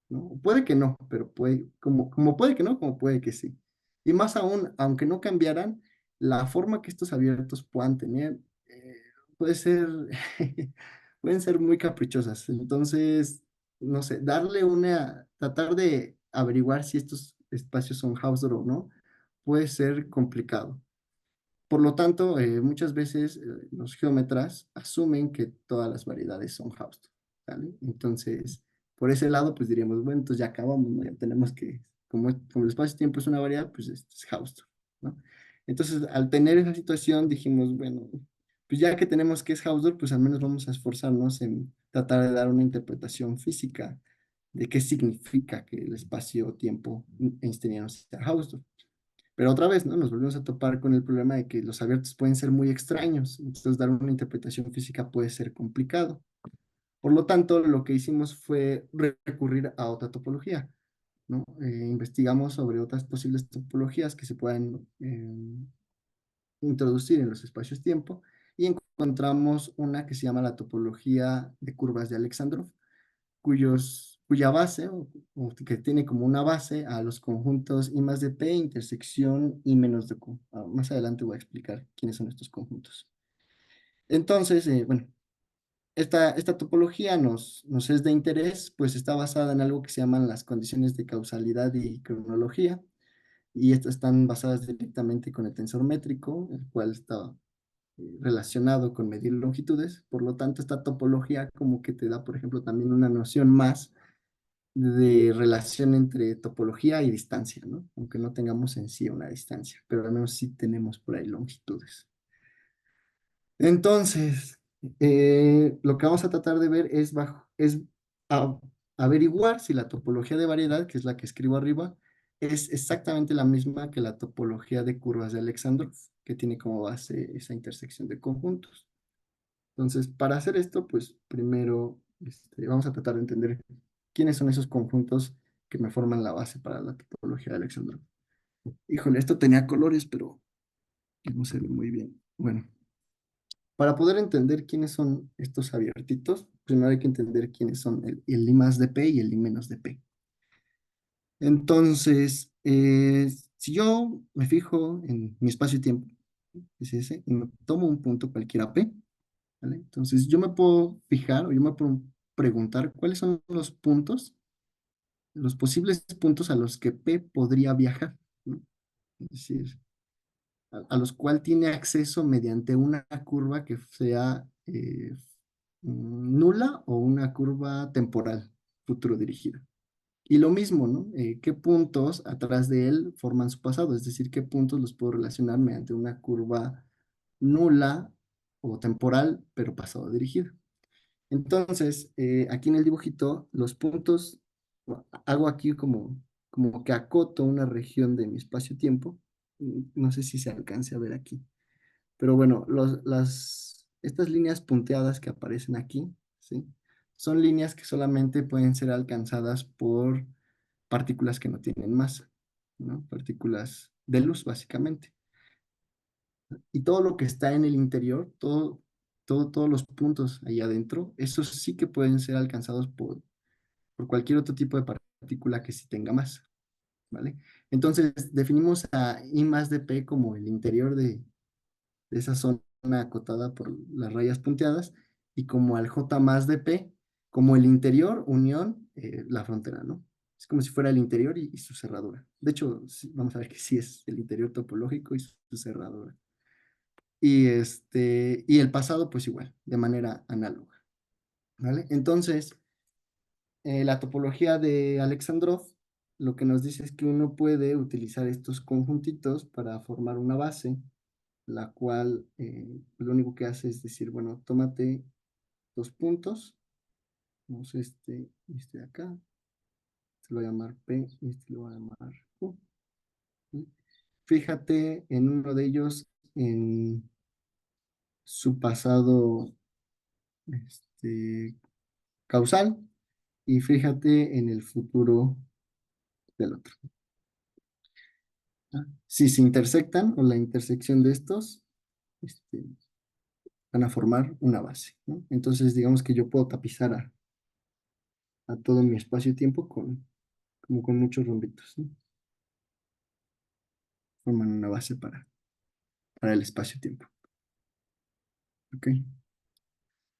¿no? Puede que no, pero puede, como puede que no, como puede que sí. Y más aún, aunque no cambiaran, la forma que estos abiertos puedan tener eh, puede ser, pueden ser muy caprichosas. Entonces, no sé, tratar de averiguar si estos espacios son Hausdorff o no, puede ser complicado. Por lo tanto, muchas veces los geómetras asumen que todas las variedades son Hausdorff, ¿vale? Entonces, por ese lado, pues diríamos, bueno, entonces ya acabamos, ¿no? Ya tenemos que, como el espacio-tiempo es una variedad, pues esto es Hausdorff, ¿no? Entonces, al tener esa situación, dijimos, bueno, pues ya que tenemos que es Hausdorff, pues al menos vamos a esforzarnos en tratar de dar una interpretación física de qué significa que el espacio-tiempo einsteiniano sea Hausdorff. Pero otra vez, ¿no? Nos volvemos a topar con el problema de que los abiertos pueden ser muy extraños, entonces dar una interpretación física puede ser complicado. Por lo tanto, lo que hicimos fue recurrir a otra topología, ¿no? Investigamos sobre otras posibles topologías que se puedan introducir en los espacios-tiempo y encontramos una que se llama la topología de curvas de Alexandrov, cuya base, o que tiene como una base a los conjuntos I más de P, intersección I menos de Q. Más adelante voy a explicar quiénes son estos conjuntos. Entonces, bueno, esta topología nos es de interés, pues está basada en algo que se llaman las condiciones de causalidad y cronología, y estas están basadas directamente con el tensor métrico, el cual está relacionado con medir longitudes. Por lo tanto, esta topología como que te da, por ejemplo, también una noción más de relación entre topología y distancia, ¿no? Aunque no tengamos en sí una distancia, pero al menos sí tenemos por ahí longitudes. Entonces, lo que vamos a tratar de ver es a- averiguar si la topología de variedad, que es la que escribo arriba, es exactamente la misma que la topología de curvas de Alexandrov, que tiene como base esa intersección de conjuntos. Entonces, para hacer esto, pues primero vamos a tratar de entender quiénes son esos conjuntos que me forman la base para la topología de Alexandrov. Híjole, esto tenía colores, pero no se ve muy bien. Bueno, para poder entender quiénes son estos abiertitos, primero hay que entender quiénes son el I más de P y el I menos de P. Entonces, si yo me fijo en mi espacio-tiempo, es ese, y me tomo un punto cualquiera P, ¿vale? Entonces, yo me puedo fijar o yo me puedo preguntar cuáles son los posibles puntos a los que P podría viajar, ¿no? Es decir, a los cuales tiene acceso mediante una curva que sea nula o una curva temporal futuro dirigida. Y lo mismo, ¿no? ¿Qué puntos atrás de él forman su pasado? Es decir, ¿qué puntos los puedo relacionar mediante una curva nula o temporal, pero pasado dirigido? Entonces, aquí en el dibujito, los puntos, bueno, hago aquí como que acoto una región de mi espacio-tiempo. No sé si se alcance a ver aquí. Pero bueno, estas líneas punteadas que aparecen aquí, ¿sí? Son líneas que solamente pueden ser alcanzadas por partículas que no tienen masa, ¿no? Partículas de luz, básicamente. Y todo lo que está en el interior, todos los puntos ahí adentro, esos sí que pueden ser alcanzados por cualquier otro tipo de partícula que sí tenga masa, ¿vale? Entonces, definimos a I más de P como el interior de esa zona acotada por las rayas punteadas, y como al J más de P, como el interior, unión, la frontera, ¿no? Es como si fuera el interior y su cerradura. De hecho, vamos a ver que sí es el interior topológico y su cerradura. Y el pasado, pues igual, de manera análoga, ¿vale? Entonces, la topología de Alexandrov lo que nos dice es que uno puede utilizar estos conjuntitos para formar una base, la cual lo único que hace es decir, bueno, tómate dos puntos, vamos este de acá, este lo voy a llamar P y este lo voy a llamar Q. ¿Sí? Fíjate en uno de ellos en su pasado causal y fíjate en el futuro del otro. ¿Ah? Si se intersectan o la intersección de estos, este, van a formar una base, ¿no? Entonces, digamos que yo puedo tapizar a todo mi espacio-tiempo como con muchos rombitos, ¿no? Forman una base para el espacio-tiempo. ¿Ok?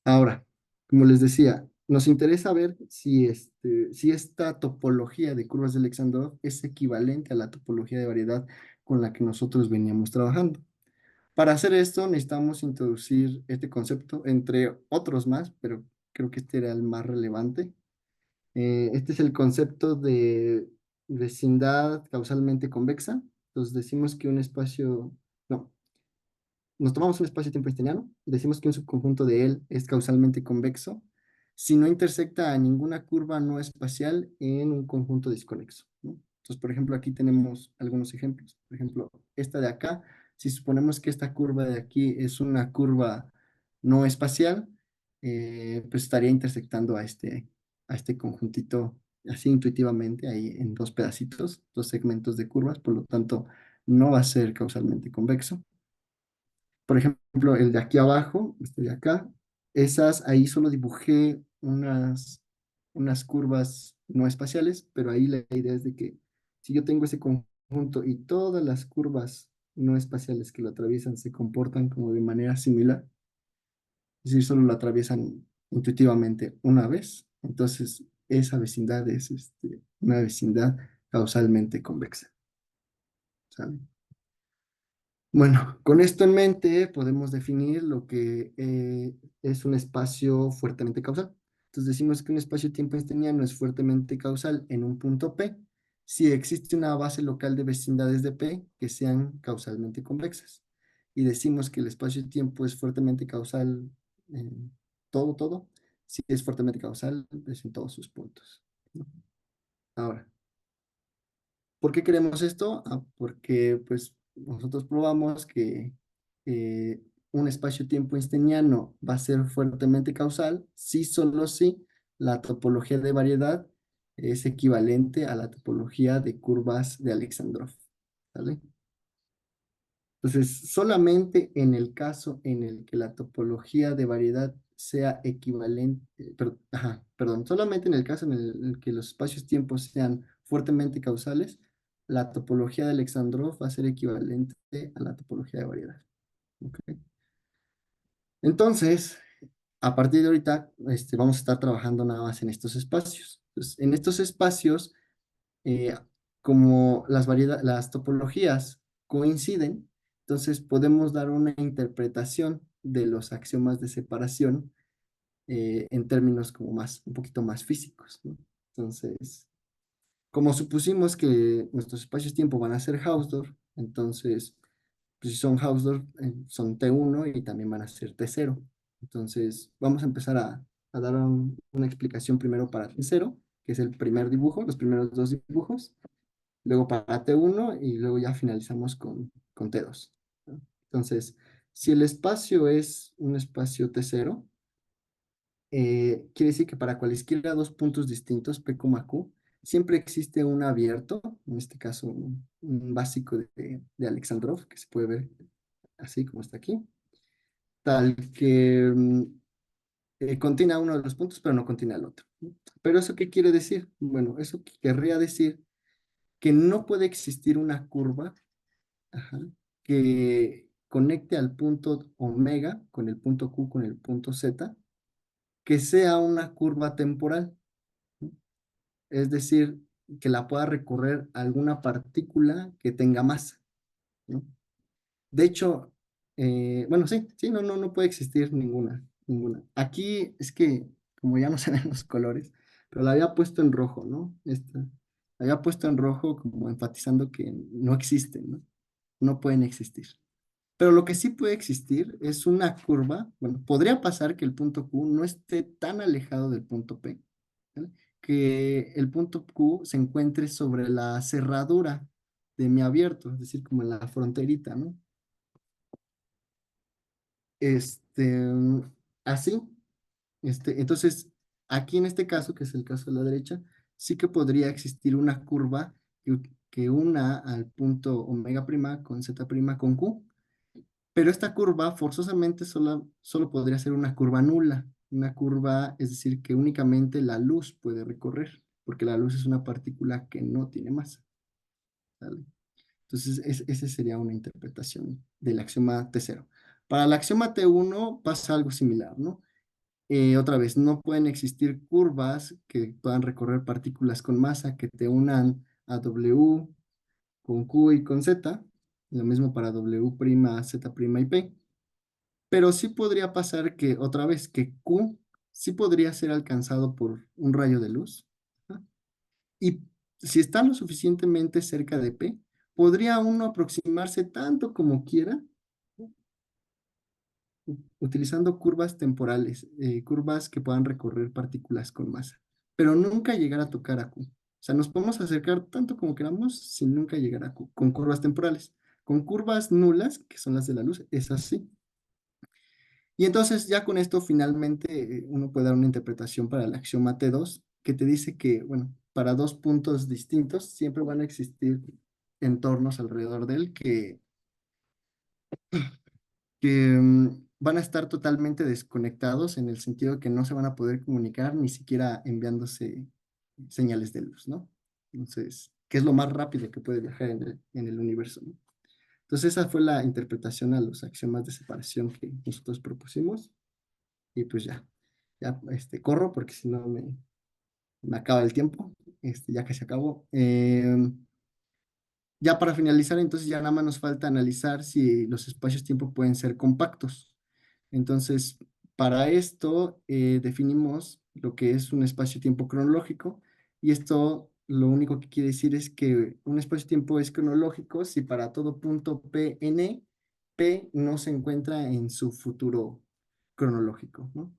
Ahora, como les decía, nos interesa ver si esta topología de curvas de Alexandrov es equivalente a la topología de variedad con la que nosotros veníamos trabajando. Para hacer esto necesitamos introducir este concepto, entre otros más, pero creo que este era el más relevante. Este es el concepto de vecindad causalmente convexa. Entonces decimos que un espacio, no, nos tomamos un espacio-tiempo einsteiniano, decimos que un subconjunto de él es causalmente convexo si no intersecta a ninguna curva no espacial en un conjunto desconexo, ¿no? Entonces, por ejemplo, aquí tenemos algunos ejemplos. Por ejemplo, esta de acá, si suponemos que esta curva de aquí es una curva no espacial, pues estaría intersectando a este conjuntito así intuitivamente, ahí en dos pedacitos, dos segmentos de curvas, por lo tanto, no va a ser causalmente convexo. Por ejemplo, el de aquí abajo, este de acá, esas ahí solo dibujé unas curvas no espaciales, pero ahí la idea es de que si yo tengo ese conjunto y todas las curvas no espaciales que lo atraviesan se comportan como de manera similar, es decir, solo lo atraviesan intuitivamente una vez, entonces esa vecindad es una vecindad causalmente convexa, ¿sabe? Bueno, con esto en mente podemos definir lo que es un espacio fuertemente causal. Entonces decimos que un espacio-tiempo einsteiniano es fuertemente causal en un punto P si existe una base local de vecindades de P que sean causalmente convexas. Y decimos que el espacio-tiempo es fuertemente causal en todo, si es fuertemente causal pues, en todos sus puntos, ¿no? Ahora, ¿por qué queremos esto? Porque pues nosotros probamos que un espacio-tiempo einsteiniano va a ser fuertemente causal si solo si la topología de variedad es equivalente a la topología de curvas de Alexandrov, ¿vale? Entonces, solamente en el caso en el que la topología de variedad sea equivalente, perdón, solamente en el caso en el que los espacios-tiempos sean fuertemente causales, la topología de Alexandrov va a ser equivalente a la topología de variedad. ¿Ok? Entonces, a partir de ahorita, vamos a estar trabajando nada más en estos espacios. Entonces, en estos espacios, eh, como las topologías coinciden, entonces podemos dar una interpretación de los axiomas de separación en términos como un poquito más físicos, ¿no? Entonces, como supusimos que nuestros espacios-tiempo van a ser Hausdorff, entonces, pues si son Hausdorff, son T1 y también van a ser T0. Entonces, vamos a empezar a dar una explicación primero para T0, que es el primer dibujo, los primeros dos dibujos, luego para T1 y luego ya finalizamos con T2, ¿no? Entonces, si el espacio es un espacio T0, quiere decir que para cualesquiera dos puntos distintos, P, Q, siempre existe un abierto, en este caso un básico de Alexandrov, que se puede ver así como está aquí, tal que contiene a uno de los puntos, pero no contiene al otro, ¿no? ¿Pero eso qué quiere decir? Bueno, eso querría decir que no puede existir una curva, ajá, que conecte al punto omega con el punto Q con el punto Z, que sea una curva temporal, ¿no? Es decir, que la pueda recorrer alguna partícula que tenga masa, ¿no? De hecho, bueno, sí, sí, no puede existir ninguna. Aquí es que, como ya no se ven los colores, pero la había puesto en rojo, ¿no? La había puesto en rojo como enfatizando que no existen, ¿no? No pueden existir. Pero lo que sí puede existir es una curva, bueno, podría pasar que el punto Q no esté tan alejado del punto P, ¿vale? Que el punto Q se encuentre sobre la cerradura de mi abierto, es decir, como en la fronterita, ¿no? Este, así, entonces, aquí en este caso, que es el caso de la derecha, sí que podría existir una curva que una al punto omega prima con z prima con q, pero esta curva forzosamente solo podría ser una curva nula, una curva, es decir, que únicamente la luz puede recorrer, porque la luz es una partícula que no tiene masa, ¿sale? Entonces, esa sería una interpretación del axioma T0. Para el axioma T1 pasa algo similar, ¿no? Otra vez, no pueden existir curvas que puedan recorrer partículas con masa que te unan a W con Q y con Z, lo mismo para W', Z' y P, pero sí podría pasar que, otra vez, que Q sí podría ser alcanzado por un rayo de luz, ¿no? Y si está lo suficientemente cerca de P, podría uno aproximarse tanto como quiera utilizando curvas temporales, curvas que puedan recorrer partículas con masa, pero nunca llegar a tocar a Q. O sea, nos podemos acercar tanto como queramos sin nunca llegar a Q, con curvas temporales. Con curvas nulas, que son las de la luz, es así. Y entonces ya con esto finalmente uno puede dar una interpretación para el axioma T2, que te dice que, bueno, para dos puntos distintos siempre van a existir entornos alrededor de él que van a estar totalmente desconectados en el sentido que no se van a poder comunicar ni siquiera enviándose señales de luz, ¿no? Entonces, ¿qué es lo más rápido que puede viajar en el universo, ¿no? Entonces, esa fue la interpretación a los axiomas de separación que nosotros propusimos y pues ya corro porque si no me acaba el tiempo, ya que se acabó. Ya para finalizar, entonces ya nada más nos falta analizar si los espacios-tiempo pueden ser compactos. Entonces, para esto definimos lo que es un espacio-tiempo cronológico y esto lo único que quiere decir es que un espacio-tiempo es cronológico si para todo punto Pn, P no se encuentra en su futuro cronológico, ¿no?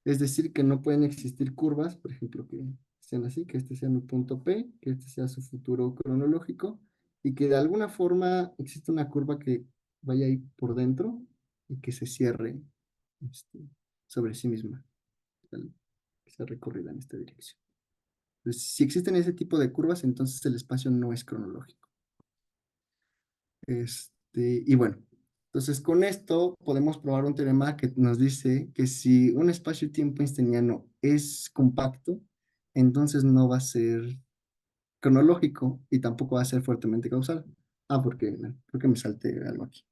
Es decir, que no pueden existir curvas, por ejemplo, que sean así, que este sea mi punto P, que este sea su futuro cronológico, y que de alguna forma exista una curva que vaya ahí por dentro y que se cierre este, sobre sí misma, ¿vale? Que sea recorrida en esta dirección. Entonces, si existen ese tipo de curvas, entonces el espacio no es cronológico. Y bueno, entonces con esto podemos probar un teorema que nos dice que si un espacio-tiempo einsteiniano es compacto, entonces no va a ser cronológico y tampoco va a ser fuertemente causal. Porque creo que me salté algo aquí.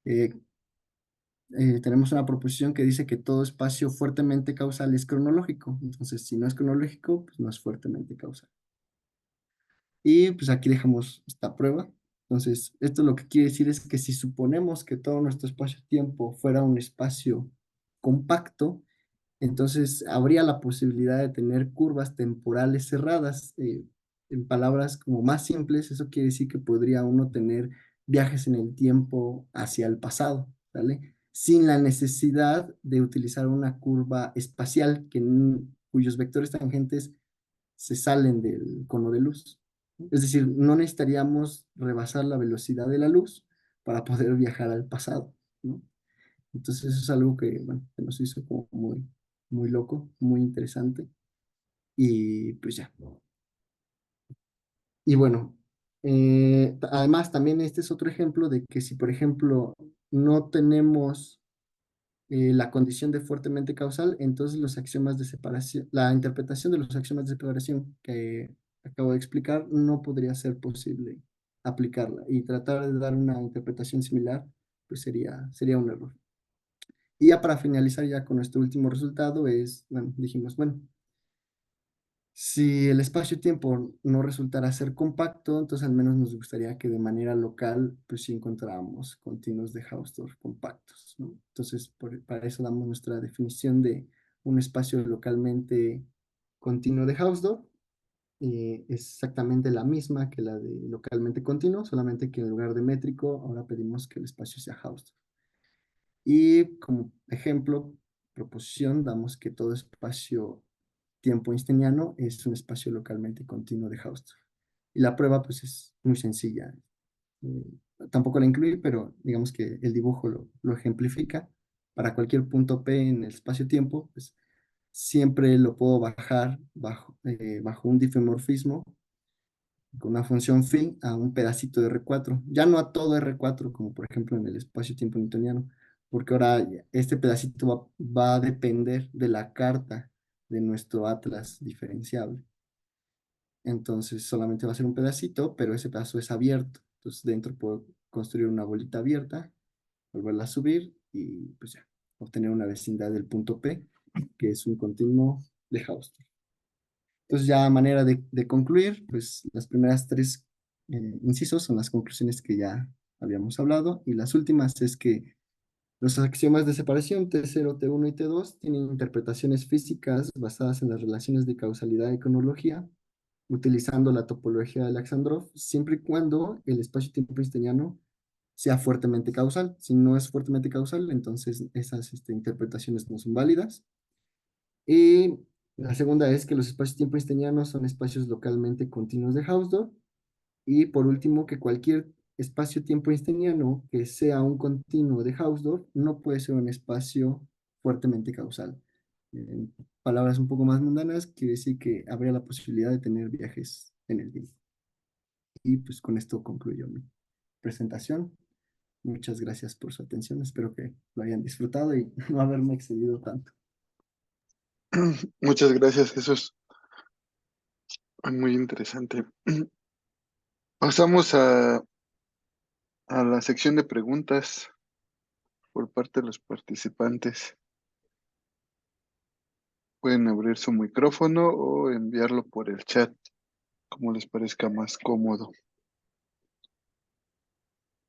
Eh, Tenemos una proposición que dice que todo espacio fuertemente causal es cronológico. Entonces, si no es cronológico, pues no es fuertemente causal. Y pues aquí dejamos esta prueba. Entonces, esto lo que quiere decir es que si suponemos que todo nuestro espacio-tiempo fuera un espacio compacto, entonces habría la posibilidad de tener curvas temporales cerradas. En palabras como más simples, eso quiere decir que podría uno tener viajes en el tiempo hacia el pasado, ¿vale? Sin la necesidad de utilizar una curva espacial cuyos vectores tangentes se salen del cono de luz. Es decir, no necesitaríamos rebasar la velocidad de la luz para poder viajar al pasado, ¿no? Entonces eso es algo que, bueno, que nos hizo como muy loco, muy interesante. Y pues ya. Y bueno, además también este es otro ejemplo de que si, por ejemplo, no tenemos la condición de fuertemente causal, entonces los axiomas de separación, la interpretación de los axiomas de separación que acabo de explicar no podría ser posible aplicarla y tratar de dar una interpretación similar pues sería un error. Y ya para finalizar ya con nuestro último resultado es, bueno, dijimos, bueno, si el espacio-tiempo no resultara ser compacto, entonces al menos nos gustaría que de manera local, pues sí encontráramos continuos de Hausdorff compactos, ¿no? Entonces, para eso damos nuestra definición de un espacio localmente continuo de Hausdorff. Es exactamente la misma que la de localmente continuo, solamente que en lugar de métrico, ahora pedimos que el espacio sea Hausdorff. Y como ejemplo, proposición, damos que todo espacio tiempo einsteiniano es un espacio localmente continuo de Hausdorff. Y la prueba pues es muy sencilla. Eh, Tampoco la incluí, pero digamos que el dibujo lo ejemplifica. Para cualquier punto P en el espacio-tiempo, pues siempre lo puedo bajar bajo un difeomorfismo con una función phi a un pedacito de R4. Ya no a todo R4, como por ejemplo en el espacio-tiempo newtoniano, porque ahora este pedacito va a depender de la carta de nuestro atlas diferenciable. Entonces solamente va a ser un pedacito, pero ese pedazo es abierto. Entonces dentro puedo construir una bolita abierta, volverla a subir y pues ya, obtener una vecindad del punto P, que es un continuo de Hausdorff. Entonces ya a manera de concluir, pues las primeras tres incisos son las conclusiones que ya habíamos hablado y las últimas es que los axiomas de separación T0, T1 y T2 tienen interpretaciones físicas basadas en las relaciones de causalidad y cronología utilizando la topología de Alexandrov, siempre y cuando el espacio-tiempo einsteiniano sea fuertemente causal. Si no es fuertemente causal, entonces esas interpretaciones no son válidas. Y la segunda es que los espacios-tiempo einsteinianos son espacios localmente continuos de Hausdorff. Y por último, que cualquier espacio-tiempo einsteiniano que sea un continuo de Hausdorff no puede ser un espacio fuertemente causal. En palabras un poco más mundanas, quiere decir que habría la posibilidad de tener viajes en el tiempo. Y pues con esto concluyo mi presentación. Muchas gracias por su atención. Espero que lo hayan disfrutado y no haberme excedido tanto. Muchas gracias, Jesús. Muy interesante. Pasamos a la sección de preguntas por parte de los participantes. Pueden abrir su micrófono o enviarlo por el chat, como les parezca más cómodo.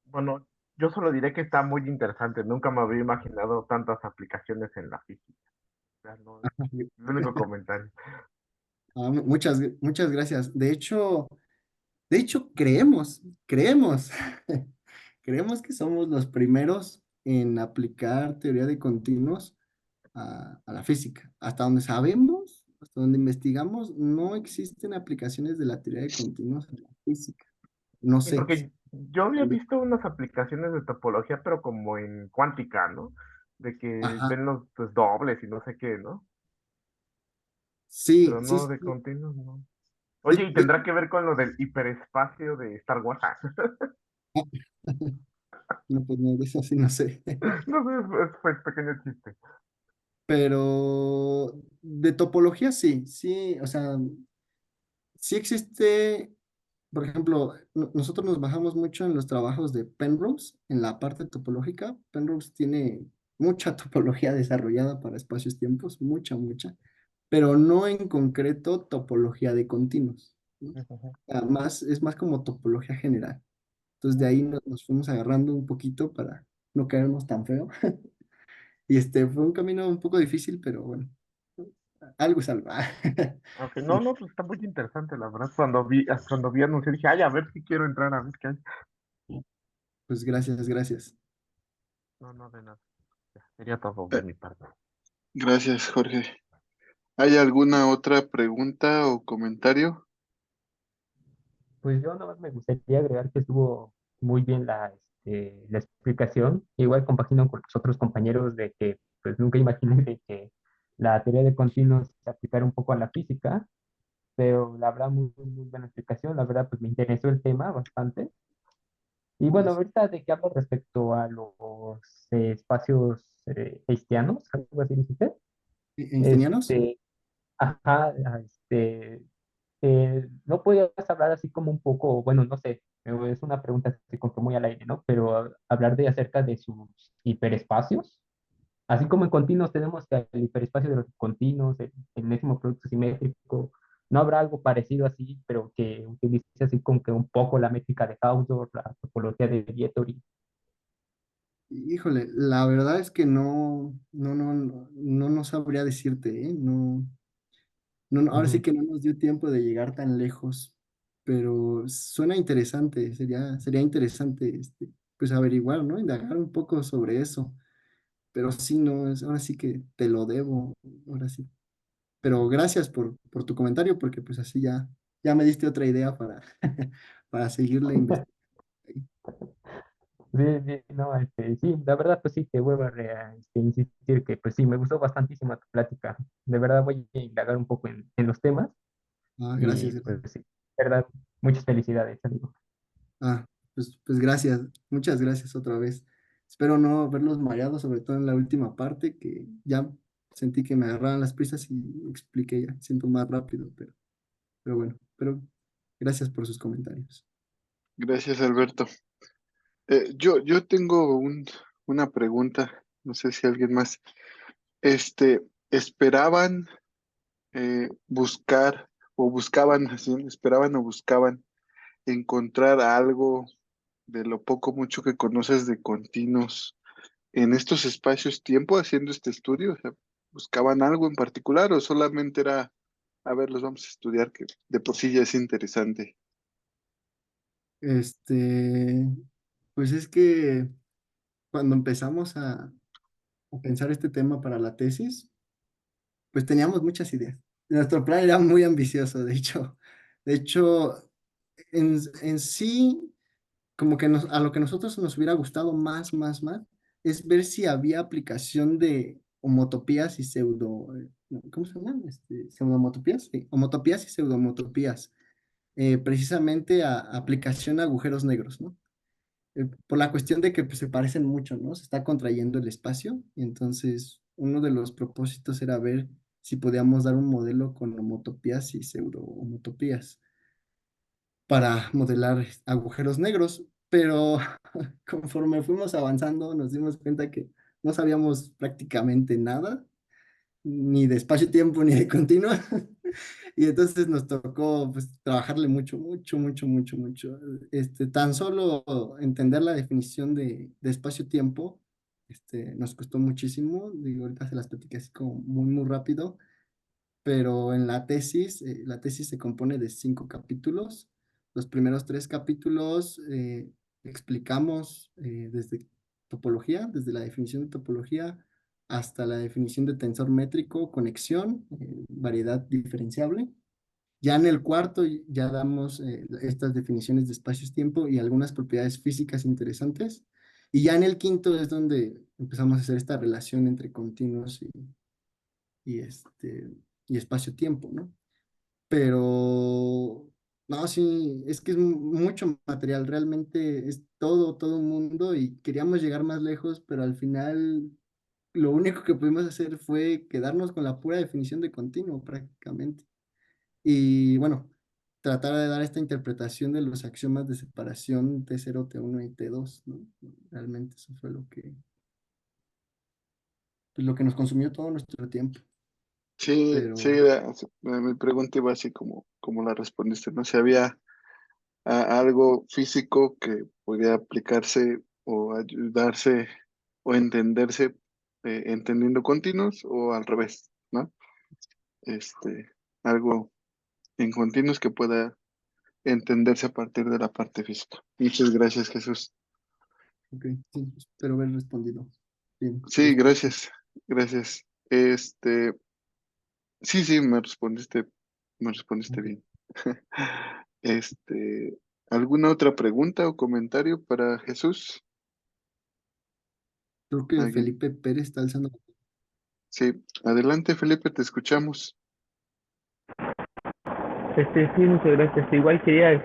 Bueno, yo solo diré que está muy interesante. Nunca me había imaginado tantas aplicaciones en la física. O sea, no es el único comentario. Muchas gracias. De hecho, creemos, creemos que somos los primeros en aplicar teoría de continuos a la física. Hasta donde sabemos, hasta donde investigamos, no existen aplicaciones de la teoría de continuos en la física. No Sí, sé. porque yo había visto unas aplicaciones de topología, pero como en cuántica, ¿no? De que Ajá. ven los pues, dobles y no sé qué, ¿no? Sí, Pero sí, no sí. de continuos, ¿no? De, Oye, y de- tendrá que ver con lo del hiperespacio de Star Wars. no, pues no, de eso sí no sé. No sé, fue pequeño chiste. Pero de topología sí, sí, o sea, sí existe. Por ejemplo, nosotros nos bajamos mucho en los trabajos de Penrose, en la parte topológica. Penrose tiene mucha topología desarrollada para espacios-tiempos, mucha, pero no en concreto topología de continuos, ¿no? Ujú. Es más como topología general. Entonces de ahí nos fuimos agarrando un poquito para no caernos tan feo. Y fue un camino un poco difícil, pero bueno, algo es algo. Ok, no, no, pues está muy interesante, la verdad. Cuando vi anunciar dije, ay, a ver si quiero entrar a ver qué hay. Pues gracias. No, no, de nada. Ya, sería todo de Eh, mi parte. Gracias, Jorge. ¿Hay alguna otra pregunta o comentario? Pues yo nada más me gustaría agregar que estuvo muy bien la explicación. Igual compagino con los otros compañeros de que pues nunca imaginé de que la teoría de continuos se aplicara un poco a la física, pero la verdad muy buena explicación. La verdad pues me interesó el tema bastante. Y bueno, ahorita de qué hablo respecto a los espacios cristianos, algo así dijiste. ¿Einsteinianos? Ajá, ¿no podías hablar así como un poco, bueno, no sé, es una pregunta así como que muy al aire, ¿no? Pero hablar de acerca de sus hiperespacios, así como en continuos tenemos que el hiperespacio de los continuos, el enésimo producto simétrico, ¿no habrá algo parecido así, pero que utilice así como que un poco la métrica de Hausdorff, la topología de Viettori? Híjole, la verdad es que no sabría decirte, ¿eh? No, no, ahora sí Ujú. que no nos dio tiempo de llegar tan lejos, pero suena interesante, sería interesante, pues averiguar, ¿no? Indagar un poco sobre eso, pero sí, no, ahora sí que te lo debo, ahora sí. Pero gracias por tu comentario, porque pues así ya me diste otra idea para, para seguirle investigando. Sí, sí, no, sí, la verdad, pues sí, te vuelvo insistir que, pues sí, me gustó bastantísimo tu plática. De verdad voy a indagar un poco en los temas Ah, y, gracias, pues gracias. sí, de verdad, muchas felicidades, amigo. Ah, pues gracias, muchas gracias otra vez. Espero no haberlos mareado, sobre todo en la última parte, que ya sentí que me agarraban las prisas y expliqué ya, siento más rápido, pero bueno, pero gracias por sus comentarios. Gracias, Alberto. Yo tengo una pregunta, no sé si alguien más, ¿esperaban buscar o buscaban, así, esperaban o buscaban encontrar algo de lo poco mucho que conoces de continuos en estos espacios tiempo haciendo este estudio? O sea, ¿buscaban algo en particular o solamente era, a ver, los vamos a estudiar, que de por sí ya es interesante? Este, pues es que cuando empezamos a pensar este tema para la tesis, pues teníamos muchas ideas. Nuestro plan era muy ambicioso, de hecho, en sí como que a lo que nosotros nos hubiera gustado más, es ver si había aplicación de homotopías y no, ¿cómo se llaman? Pseudomotopías, sí, homotopías y pseudomotopías, precisamente a aplicación a agujeros negros, ¿no? Por la cuestión de que pues, se parecen mucho, ¿no? Se está contrayendo el espacio, y entonces uno de los propósitos era ver si podíamos dar un modelo con homotopías y pseudo-homotopías para modelar agujeros negros, pero conforme fuimos avanzando nos dimos cuenta que no sabíamos prácticamente nada, ni de espacio-tiempo ni de continua, y entonces nos tocó pues trabajarle mucho. Tan solo entender la definición de espacio-tiempo, nos costó muchísimo, digo, ahorita se las platiqué así como muy rápido, pero en la tesis se compone de 5 capítulos. Los primeros 3 capítulos explicamos desde topología, desde la definición de topología hasta la definición de tensor métrico, conexión, variedad diferenciable. Ya en el cuarto ya damos estas definiciones de espacios-tiempo y algunas propiedades físicas interesantes. Y ya en el quinto es donde empezamos a hacer esta relación entre continuos y, y espacio-tiempo, ¿no? Pero, no, sí, es que es mucho material, realmente es todo un mundo y queríamos llegar más lejos, pero al final lo único que pudimos hacer fue quedarnos con la pura definición de continuo prácticamente. Y bueno, tratar de dar esta interpretación de los axiomas de separación T0, T1 y T2, ¿no? Realmente eso fue pues, lo que nos consumió todo nuestro tiempo, Sí, sí, pero mi pregunta iba así como la respondiste, ¿no? Si había algo físico que podía aplicarse o ayudarse o entenderse entendiendo continuos o al revés, ¿no? Este, algo en continuos que pueda entenderse a partir de la parte física. Muchas gracias, Jesús. ok, sí, espero haber respondido bien Sí, tus preguntas. gracias. Sí, sí, me respondiste bien. Este, ¿Alguna otra pregunta o comentario para Jesús? Creo que ¿Alguien? Felipe Pérez está alzando. Sí, adelante, Felipe, te escuchamos. Sí, muchas gracias. Igual quería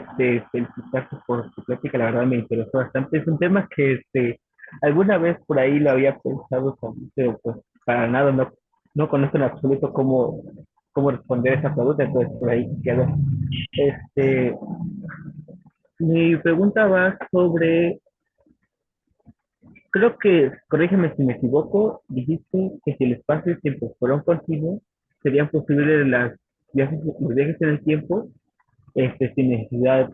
felicitarte por tu plática, la verdad me interesó bastante. Es un tema que alguna vez por ahí lo había pensado, pero pues para nada no conozco en absoluto cómo responder esa pregunta, entonces por ahí quedó. Este, mi pregunta va sobre, creo que, corrígeme si me equivoco, dijiste que si el espacio y tiempo fuera un continuo, serían posibles los viajes en el tiempo, sin necesidad,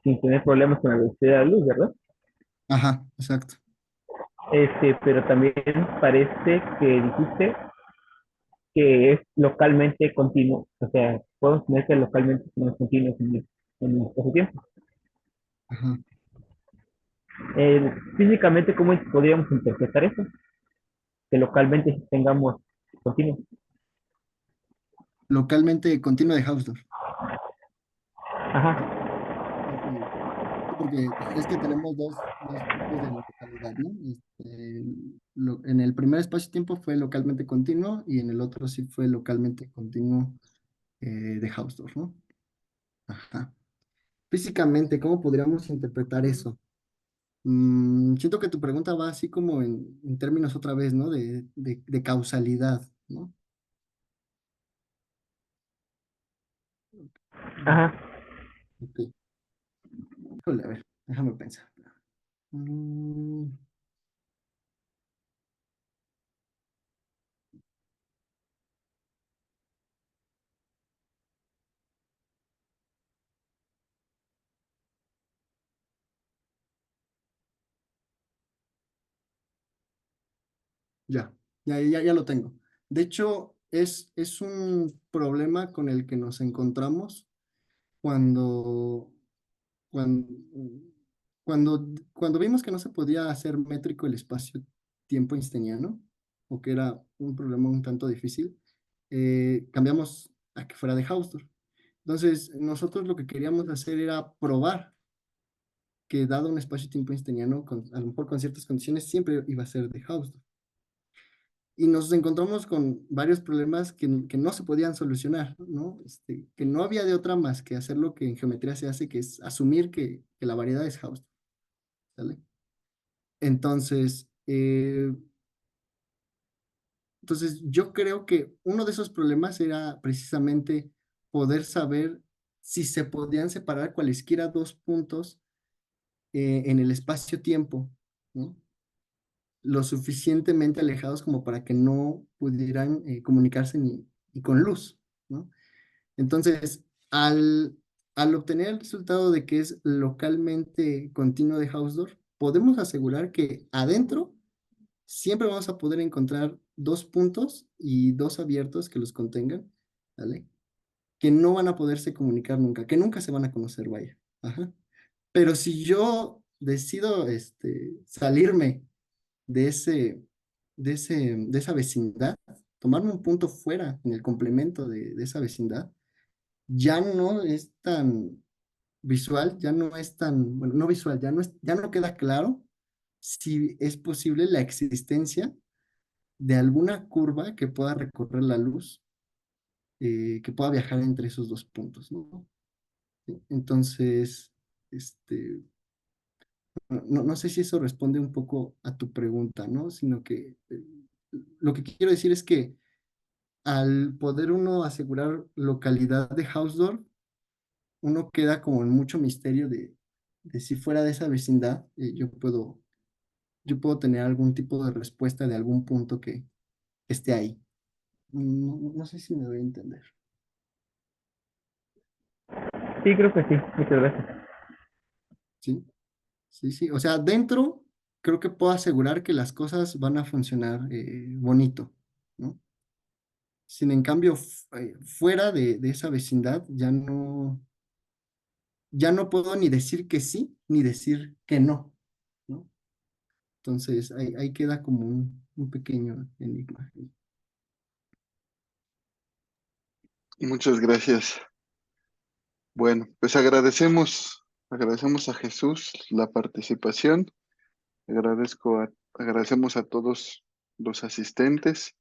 sin tener problemas con la velocidad de la luz, ¿verdad? Ajá, exacto. Pero también parece que dijiste que es localmente continuo, o sea, podemos tener que localmente somos continuos en el espacio-tiempo. Ajá. Físicamente, ¿cómo podríamos interpretar eso? Que localmente tengamos continuo. Localmente continuo de Hausdorff. Ajá, Sí, sí. Sí, porque es que tenemos dos tipos de localidad, ¿no? En el primer espacio-tiempo fue localmente continuo y en el otro sí fue localmente continuo de Hausdorff, ¿no? Ajá. Físicamente, ¿cómo podríamos interpretar eso? Siento que tu pregunta va así como en términos otra vez, ¿no? De causalidad, ¿no? Mm, ajá. ok. Híjole, a ver, déjame pensar. Mm, ya lo tengo. De hecho, es un problema con el que nos encontramos cuando, cuando, cuando vimos que no se podía hacer métrico el espacio-tiempo einsteiniano, o que era un problema un tanto difícil, cambiamos a que fuera de Hausdorff. Entonces, nosotros lo que queríamos hacer era probar que dado un espacio-tiempo einsteiniano, a lo mejor con ciertas condiciones, siempre iba a ser de Hausdorff. Y nos encontramos con varios problemas que no se podían solucionar, ¿no? Que no había de otra más que hacer lo que en geometría se hace, que es asumir que la variedad es Hausdorff, ¿sale? Entonces, yo creo que uno de esos problemas era precisamente poder saber si se podían separar cualesquiera dos puntos en el espacio-tiempo, ¿no? Lo suficientemente alejados como para que no pudieran comunicarse ni con luz, ¿no? Entonces, al obtener el resultado de que es localmente continuo de Hausdorff, podemos asegurar que adentro siempre vamos a poder encontrar dos puntos y dos abiertos que los contengan, ¿vale? Que no van a poderse comunicar nunca, que nunca se van a conocer, vaya. Ajá. Pero si yo decido salirme de de esa vecindad, tomarme un punto fuera en el complemento de esa vecindad, ya no es tan visual, ya no es tan, bueno, no visual, ya no queda claro si es posible la existencia de alguna curva que pueda recorrer la luz, que pueda viajar entre esos dos puntos, ¿no? ¿Sí? Entonces, este, no sé si eso responde un poco a tu pregunta, ¿no? Sino que lo que quiero decir es que al poder uno asegurar localidad de Hausdorff, uno queda como en mucho misterio de si fuera de esa vecindad, yo puedo tener algún tipo de respuesta de algún punto que esté ahí. No sé si me doy a entender. Sí, creo que sí. Muchas gracias. ¿Sí? Sí, sí. O sea, dentro creo que puedo asegurar que las cosas van a funcionar bonito, ¿no? Sin en cambio, fuera de esa vecindad, ya no puedo ni decir que sí, ni decir que no, ¿no? Entonces, ahí queda como un pequeño enigma. Muchas gracias. Bueno, pues agradecemos a Jesús la participación. Agradecemos a todos los asistentes.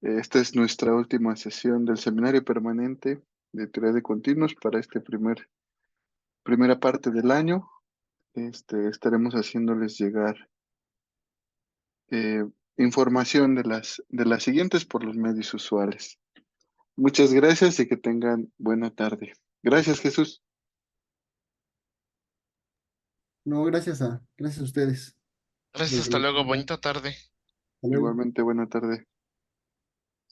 Esta es nuestra última sesión del seminario permanente de teoría de continuos para primera parte del año. Estaremos haciéndoles llegar eh, información de las siguientes por los medios usuales. Muchas gracias y que tengan buena tarde. Gracias, Jesús. No, gracias a ustedes. Gracias, hasta luego, bonita tarde. Hasta luego. Igualmente, buena tarde.